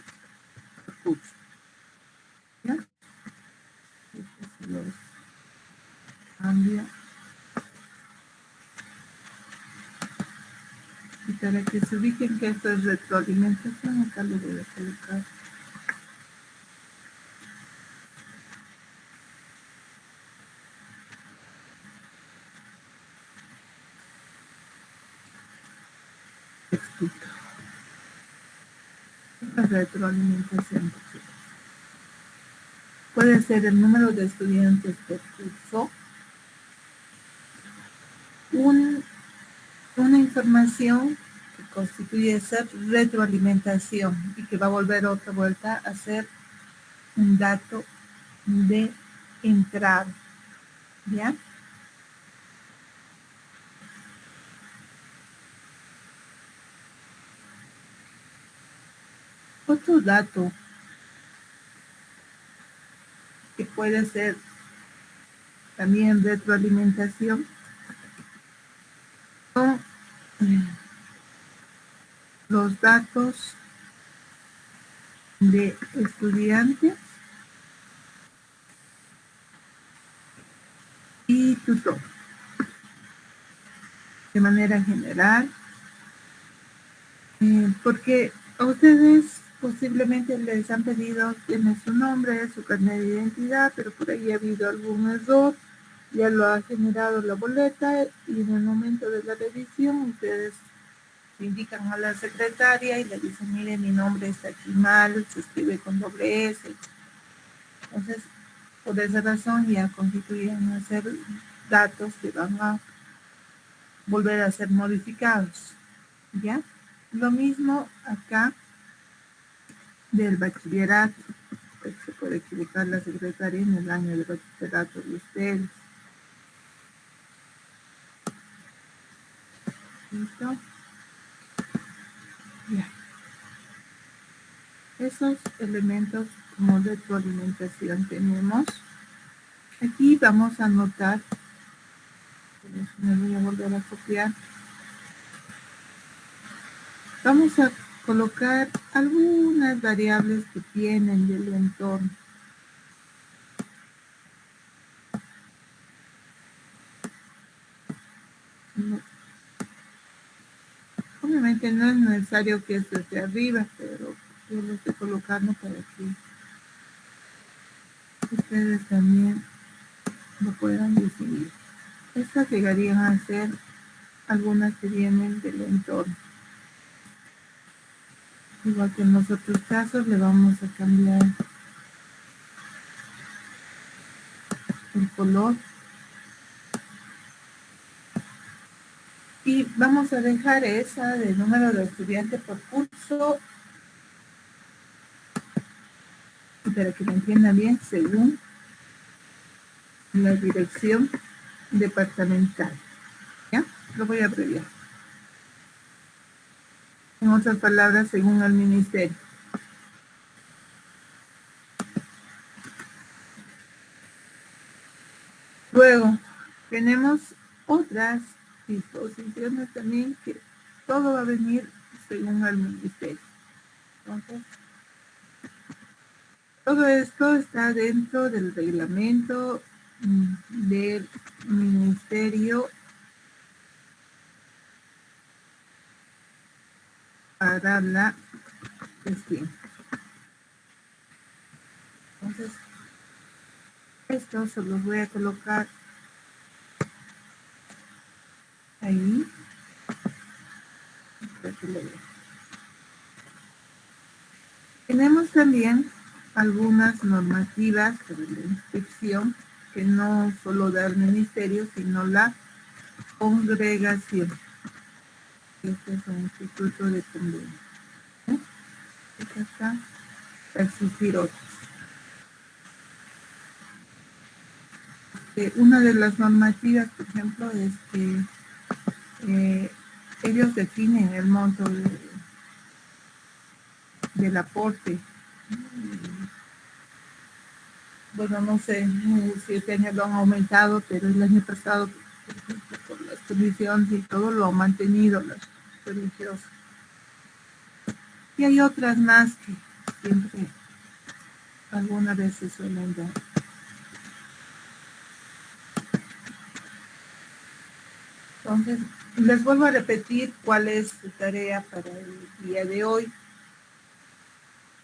por curso. ¿Ya? Este lo cambio. Y para que se ubiquen que esto es retroalimentación, acá lo voy a colocar. La retroalimentación puede ser el número de estudiantes por curso, una información que constituye ser retroalimentación y que va a volver otra vuelta a ser un dato de entrada, ¿ya? Otro dato que puede ser también retroalimentación son los datos de estudiantes y tutor. De manera general, porque a ustedes posiblemente les han pedido quién es su nombre, su carnet de identidad, pero por ahí ha habido algún error, ya lo ha generado la boleta y en el momento de la revisión ustedes indican a la secretaria y le dicen, mire, mi nombre está aquí mal, se escribe con doble S. Entonces, por esa razón ya constituyen a ser datos que van a volver a ser modificados, ¿ya? Lo mismo acá del bachillerato. Perfecto. puede equivocar la secretaria en el año de bachillerato de ustedes. ¿Listo? Ya. Esos elementos como retroalimentación tenemos. Aquí vamos a anotar, me voy a volver a copiar. Vamos a colocar algunas variables que tienen del entorno. Obviamente no es necesario que esto esté arriba, pero yo lo estoy colocando para que ustedes también lo puedan decidir. Estas llegarían a ser algunas que vienen del entorno. Igual que en los otros casos, le vamos a cambiar el color. Y vamos a dejar esa de número de estudiantes por curso, para que me entiendan bien, según la dirección departamental. ¿Ya? Lo voy a abreviar. En otras palabras, según el ministerio. Luego, tenemos otras disposiciones también que todo va a venir según el ministerio. Entonces, todo esto está dentro del reglamento del ministerio para la gestión. Entonces, esto se los voy a colocar ahí. Para que lo vean. Tenemos también algunas normativas sobre la inspección que no solo da el ministerio, sino la congregación. Este es un instituto de convenio. Acá está, para existir otros. Una de las normativas, por ejemplo, es que ellos definen el monto del aporte. Bueno, no sé si este año lo han aumentado, pero el año pasado, por ejemplo, por las condiciones y todo, lo han mantenido los religiosos. Y hay otras más que siempre alguna vez se suelen dar. Entonces, les vuelvo a repetir cuál es su tarea para el día de hoy.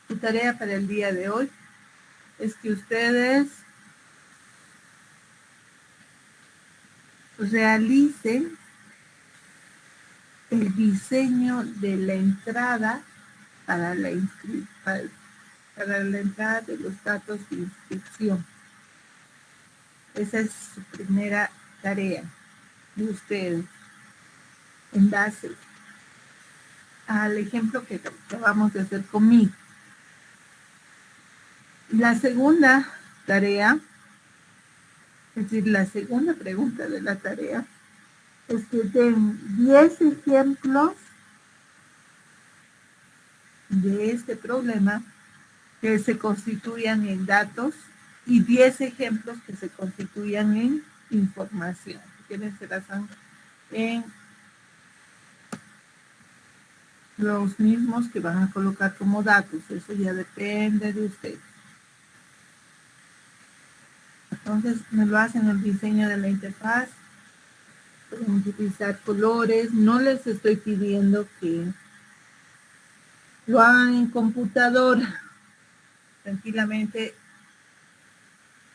Su tarea para el día de hoy es que ustedes realicen el diseño de la entrada para la entrada de los datos de inscripción. Esa es su primera tarea de ustedes, en base al ejemplo que acabamos de hacer conmigo. La segunda tarea, es decir, la segunda pregunta de la tarea, es que den 10 ejemplos de este problema que se constituyan en datos y 10 ejemplos que se constituyan en información. ¿Quiénes se basan en los mismos que van a colocar como datos? Eso ya depende de ustedes. Entonces, me lo hacen el diseño de la interfaz. Pueden utilizar colores. No les estoy pidiendo que lo hagan en computadora. Tranquilamente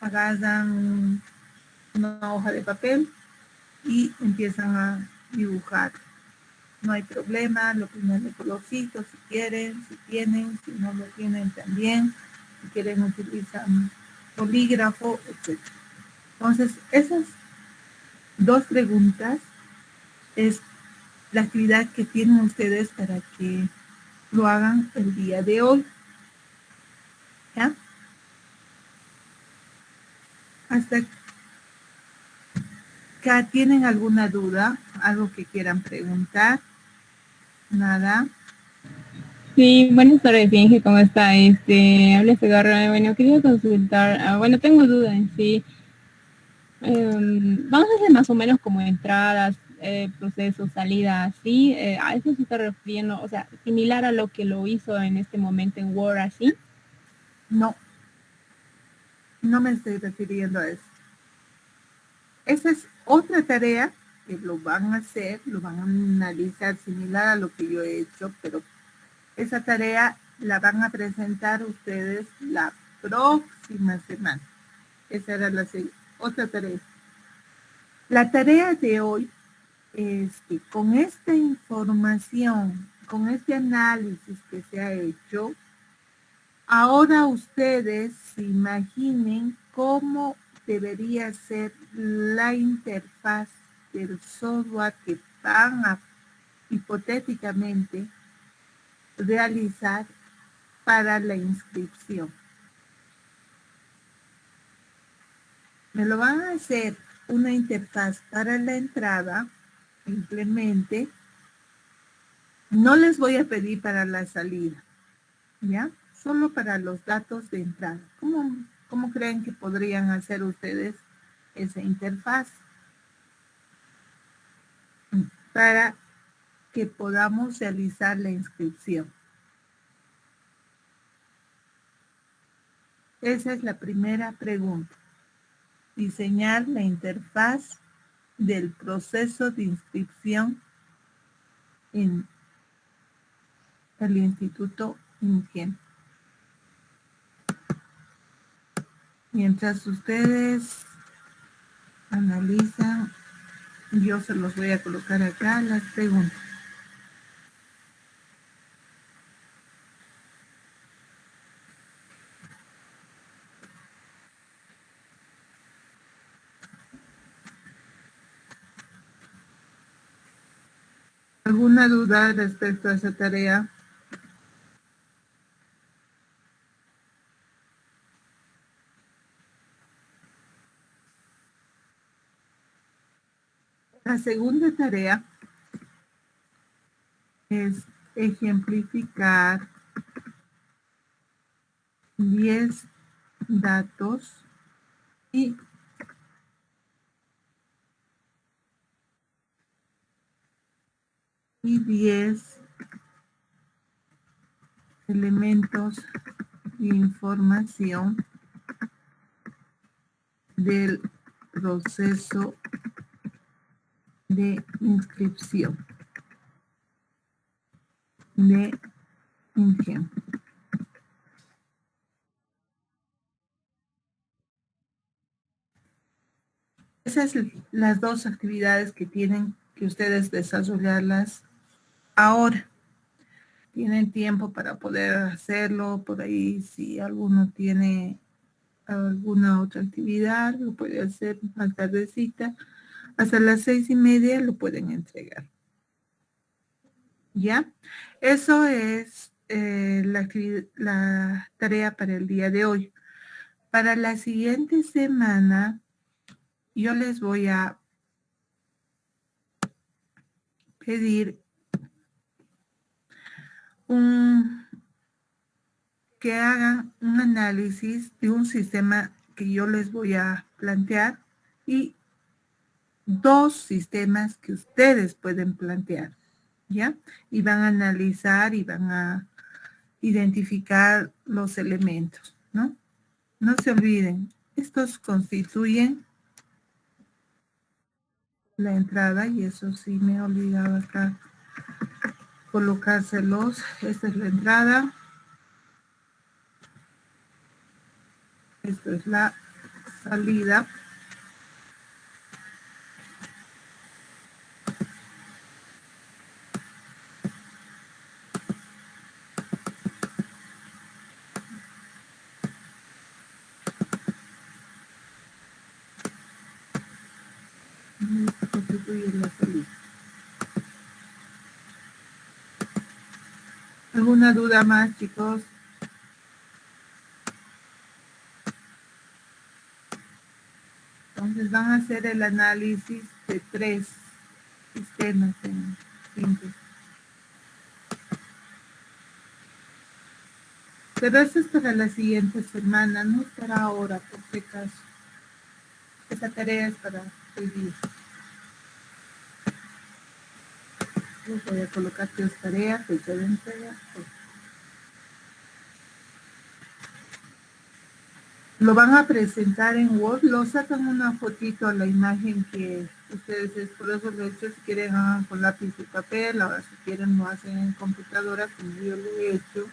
agarran una hoja de papel y empiezan a dibujar. No hay problema, lo ponen de colorcito si quieren, si tienen, si no lo tienen también, si quieren utilizan bolígrafo, etc. Entonces, esas dos preguntas es la actividad que tienen ustedes para que lo hagan el día de hoy. ¿Ya? Hasta acá, ¿tienen alguna duda? ¿Algo que quieran preguntar? Nada. Sí, buenas tardes, Inge, ¿cómo está? Habla Segarra. Bueno, quería consultar, bueno, tengo dudas en sí. Vamos a hacer más o menos como entradas, procesos, salidas, ¿sí? A eso se está refiriendo, o sea, similar a lo que lo hizo en este momento en Word, así. No, no me estoy refiriendo a eso. Esa es otra tarea que lo van a hacer, lo van a analizar similar a lo que yo he hecho, pero esa tarea la van a presentar ustedes la próxima semana. Esa era otra tarea. La tarea de hoy es que con esta información, con este análisis que se ha hecho, ahora ustedes se imaginen cómo debería ser la interfaz del software que van a hipotéticamente realizar para la inscripción. Me lo van a hacer una interfaz para la entrada, simplemente. No les voy a pedir para la salida, ¿ya? Solo para los datos de entrada. ¿Cómo creen que podrían hacer ustedes esa interfaz? Para que podamos realizar la inscripción. Esa es la primera pregunta. Diseñar la interfaz del proceso de inscripción en el Instituto INGEM. Mientras ustedes analizan, yo se los voy a colocar acá las preguntas. ¿Alguna duda respecto a esa tarea? La segunda tarea es ejemplificar 10 datos y y 10 elementos de información del proceso de inscripción de INGEM. Esas son las dos actividades que tienen que ustedes desarrollarlas ahora. Tienen tiempo para poder hacerlo. Por ahí, si alguno tiene alguna otra actividad, lo puede hacer más tardecita. Hasta las 6:30 lo pueden entregar. ¿Ya? Eso es la tarea para el día de hoy. Para la siguiente semana, yo les voy a pedir que hagan un análisis de un sistema que yo les voy a plantear y 2 sistemas que ustedes pueden plantear, ¿ya? Y van a analizar y van a identificar los elementos, ¿no? No se olviden, estos constituyen la entrada, y eso sí me he olvidado acá colocárselos. Esta es la entrada. Esto es la salida. Esto constituye la salida. ¿Alguna duda más, chicos? Entonces van a hacer el análisis de 3 sistemas en síntesis. Pero eso es para la siguiente semana, no es para ahora, por si acaso. Esa tarea es para hoy día. Yo voy a colocar que es tarea, fecha de entrega. Lo van a presentar en Word, lo sacan una fotito a la imagen que ustedes, por eso lo he hecho, si quieren hagan con lápiz y papel, ahora si quieren lo hacen en computadora, como yo lo he hecho.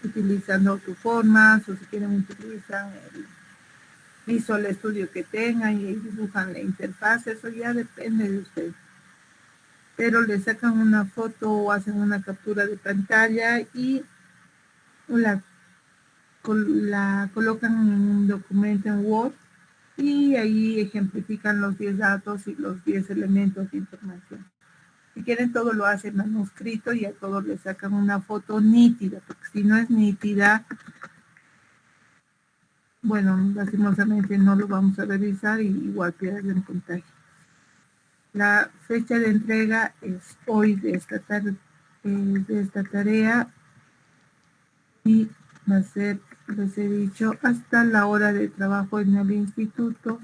Utilizando autoformas o si quieren utilizan el Visual Studio que tengan y dibujan la interfaz, eso ya depende de ustedes. Pero le sacan una foto o hacen una captura de pantalla y la colocan en un documento en Word y ahí ejemplifican los 10 datos y los 10 elementos de información. Si quieren todo lo hacen manuscrito y a todos le sacan una foto nítida, porque si no es nítida, bueno, lastimosamente no lo vamos a revisar y igual pierden puntaje. La fecha de entrega es hoy de esta tarea y va a ser, les he dicho, hasta la hora de trabajo en el instituto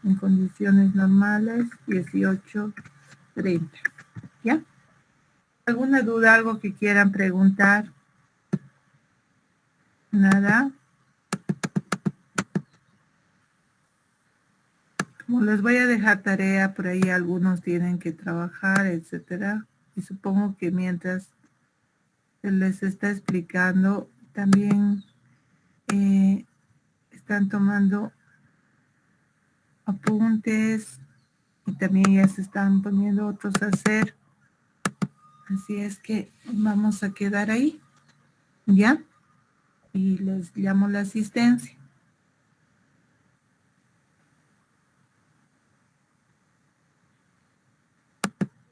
en condiciones normales, 18:30. ¿Ya? ¿Alguna duda, algo que quieran preguntar? Nada. Como les voy a dejar tarea, por ahí algunos tienen que trabajar, etcétera. Y supongo que mientras se les está explicando, también están tomando apuntes y también ya se están poniendo otros a hacer. Así es que vamos a quedar ahí, ¿ya? Y les llamo la asistencia.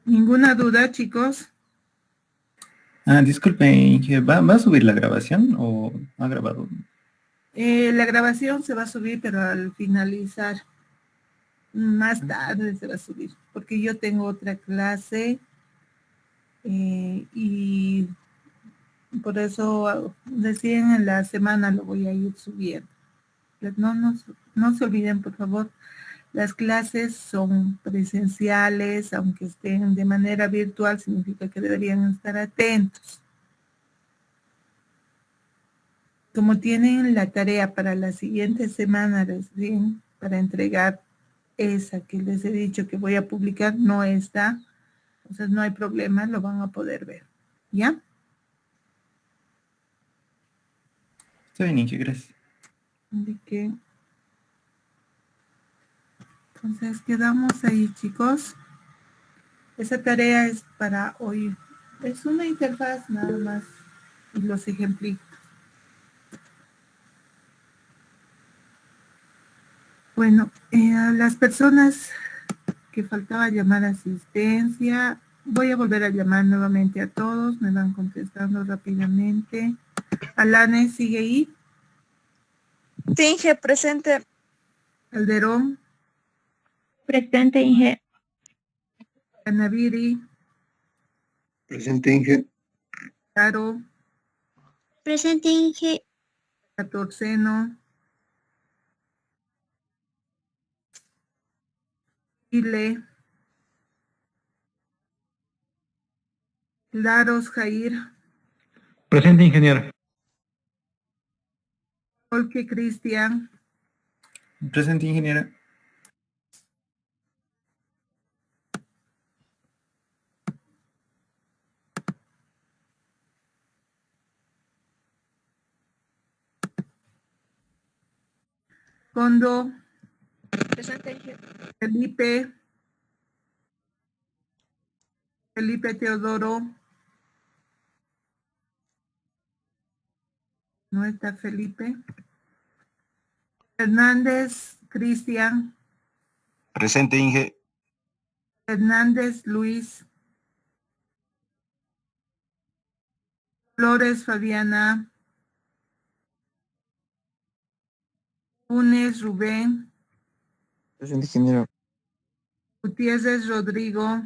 ¿Ninguna duda, chicos? Disculpen, ¿va a subir la grabación o ha grabado? La grabación se va a subir, pero al finalizar, más tarde se va a subir, porque yo tengo otra clase y por eso recién en la semana lo voy a ir subiendo. No se olviden, por favor, las clases son presenciales, aunque estén de manera virtual, significa que deberían estar atentos. Como tienen la tarea para la siguiente semana recién, para entregar esa que les he dicho que voy a publicar, no está, entonces no hay problema, lo van a poder ver. ¿Ya? Está bien, Inge, gracias. ¿De qué? Entonces quedamos ahí, chicos. Esa tarea es para hoy. Es una interfaz nada más y los ejemplitos. Bueno, a las personas que faltaba llamar a asistencia, voy a volver a llamar nuevamente a todos, me van contestando rápidamente. Alane, ¿sigue ahí? Inge, presente. Calderón, Presente, Inge. Canaviri, Presente, Inge. Caro, Presente, Inge. Catorceno, Chile, Laros, Jair, Presente, ingeniero. Olque, Cristian, Presente, ingeniera. Condo, Presente, Inge. Felipe Teodoro, no está Felipe. Hernández, Cristian, Presente, Inge. Hernández, Luis, Flores, Fabiana, Funes Rubén, Presente, ingeniero. Gutiérrez Rodrigo,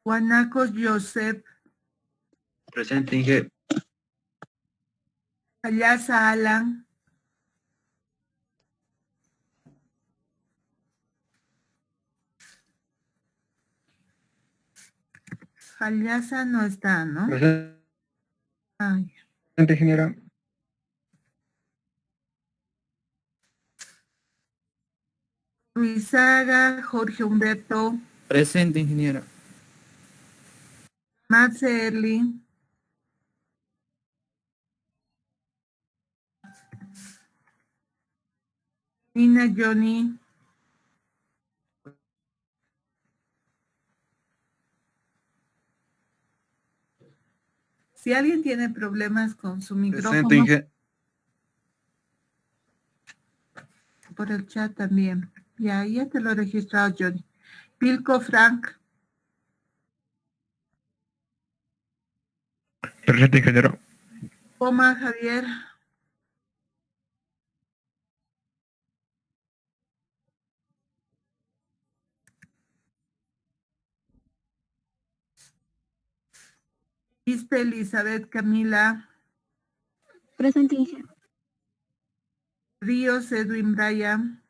Guanacos Joseph, Presente, Inge. Ayaza Alan, Ayaza no está, ¿no? Ay. Presente, ingeniera. Luisaga, Jorge Humberto, Presente, ingeniera. Marce Erling, Nina Johnny, si alguien tiene problemas con su Presente, micrófono, Inge. por el chat también. Ya te lo he registrado, Johnny. Pilco Frank, Presente, ingeniero. Poma Javier, Ispe Elizabeth Camila, Presente, Inge. Ríos Edwin Bryan,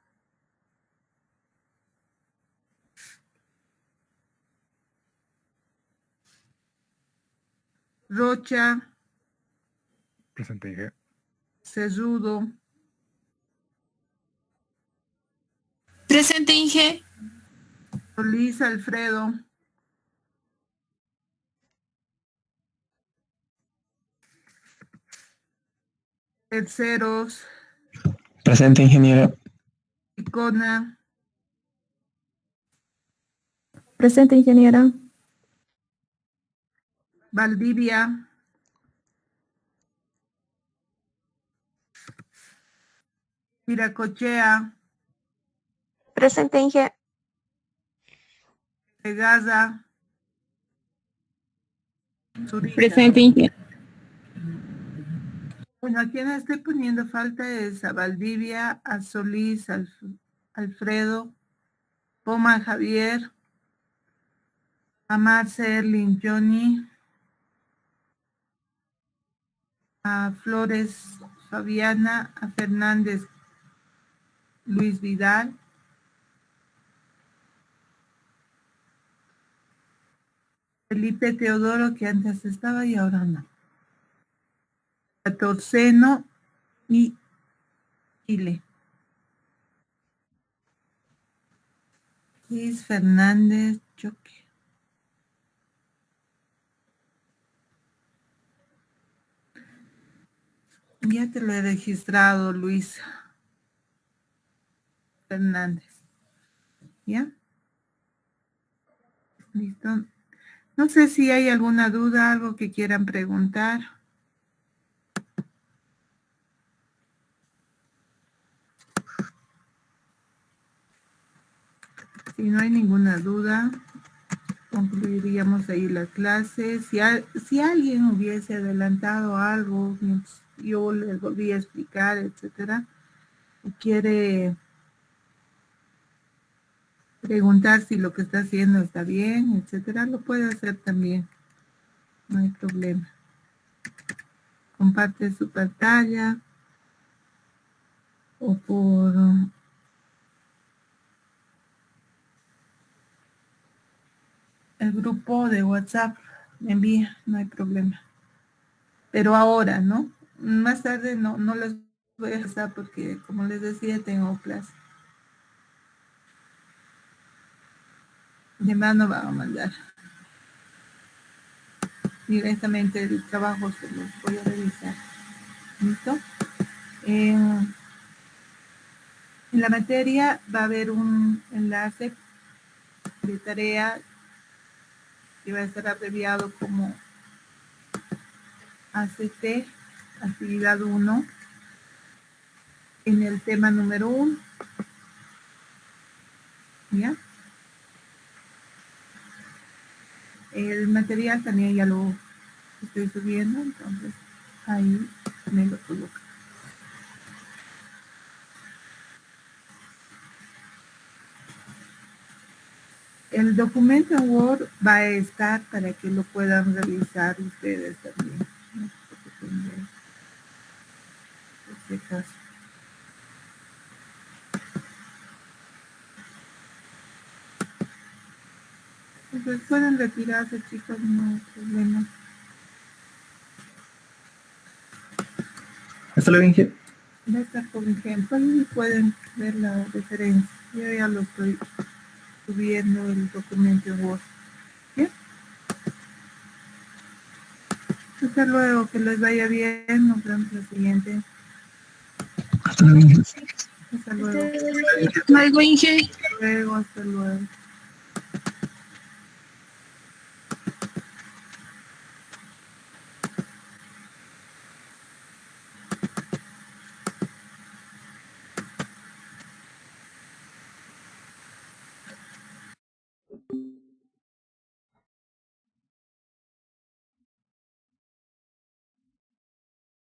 Rocha, Presente, Inge. Cerrudo, Presente, Inge. Solís Alfredo, Terceros, Presente, ingeniera. Icona, Presente, ingeniera. Valdivia, Viracochea, Presente, Inge. Gaza, Zurita. Presente, Inge. Bueno, a quien estoy poniendo falta es a Valdivia, a Solís, Alfredo, Poma Javier, a Marce Erling Johnny, a Flores Fabiana, a Fernández Luis Vidal, Felipe Teodoro, que antes estaba y ahora no, a Torceno y Chile. Luis Fernández Choque. Ya te lo he registrado, Luis Fernández. ¿Ya? Listo. No sé si hay alguna duda, algo que quieran preguntar. Si no hay ninguna duda, concluiríamos ahí la clase. Si alguien hubiese adelantado algo, yo les volví a explicar, etcétera, y quiere preguntar si lo que está haciendo está bien, etcétera, lo puede hacer también. No hay problema. Comparte su pantalla o por el grupo de WhatsApp me envía, no hay problema. Pero ahora, ¿no? Más tarde no les voy a estar porque, como les decía, tengo clase. De mano van a mandar. Directamente el trabajo se los voy a revisar. ¿Listo? En la materia va a haber un enlace de tarea que va a estar abreviado como ACT, actividad 1, en el tema número 1. ¿Ya? El material también ya lo estoy subiendo, entonces ahí me lo coloco. El documento en Word va a estar para que lo puedan revisar ustedes también. ¿No? Por si acaso. Entonces pueden retirarse, chicos, no hay problema. ¿Está lo bien? Va a estar por ejemplo y pueden ver la referencia. Yo ya lo estoy subiendo el documento en Word. ¿Bien? Hasta luego, que les vaya bien. Nos vemos la siguiente. Hasta luego. Hasta luego. Algo, Inge. Hasta luego, hasta luego.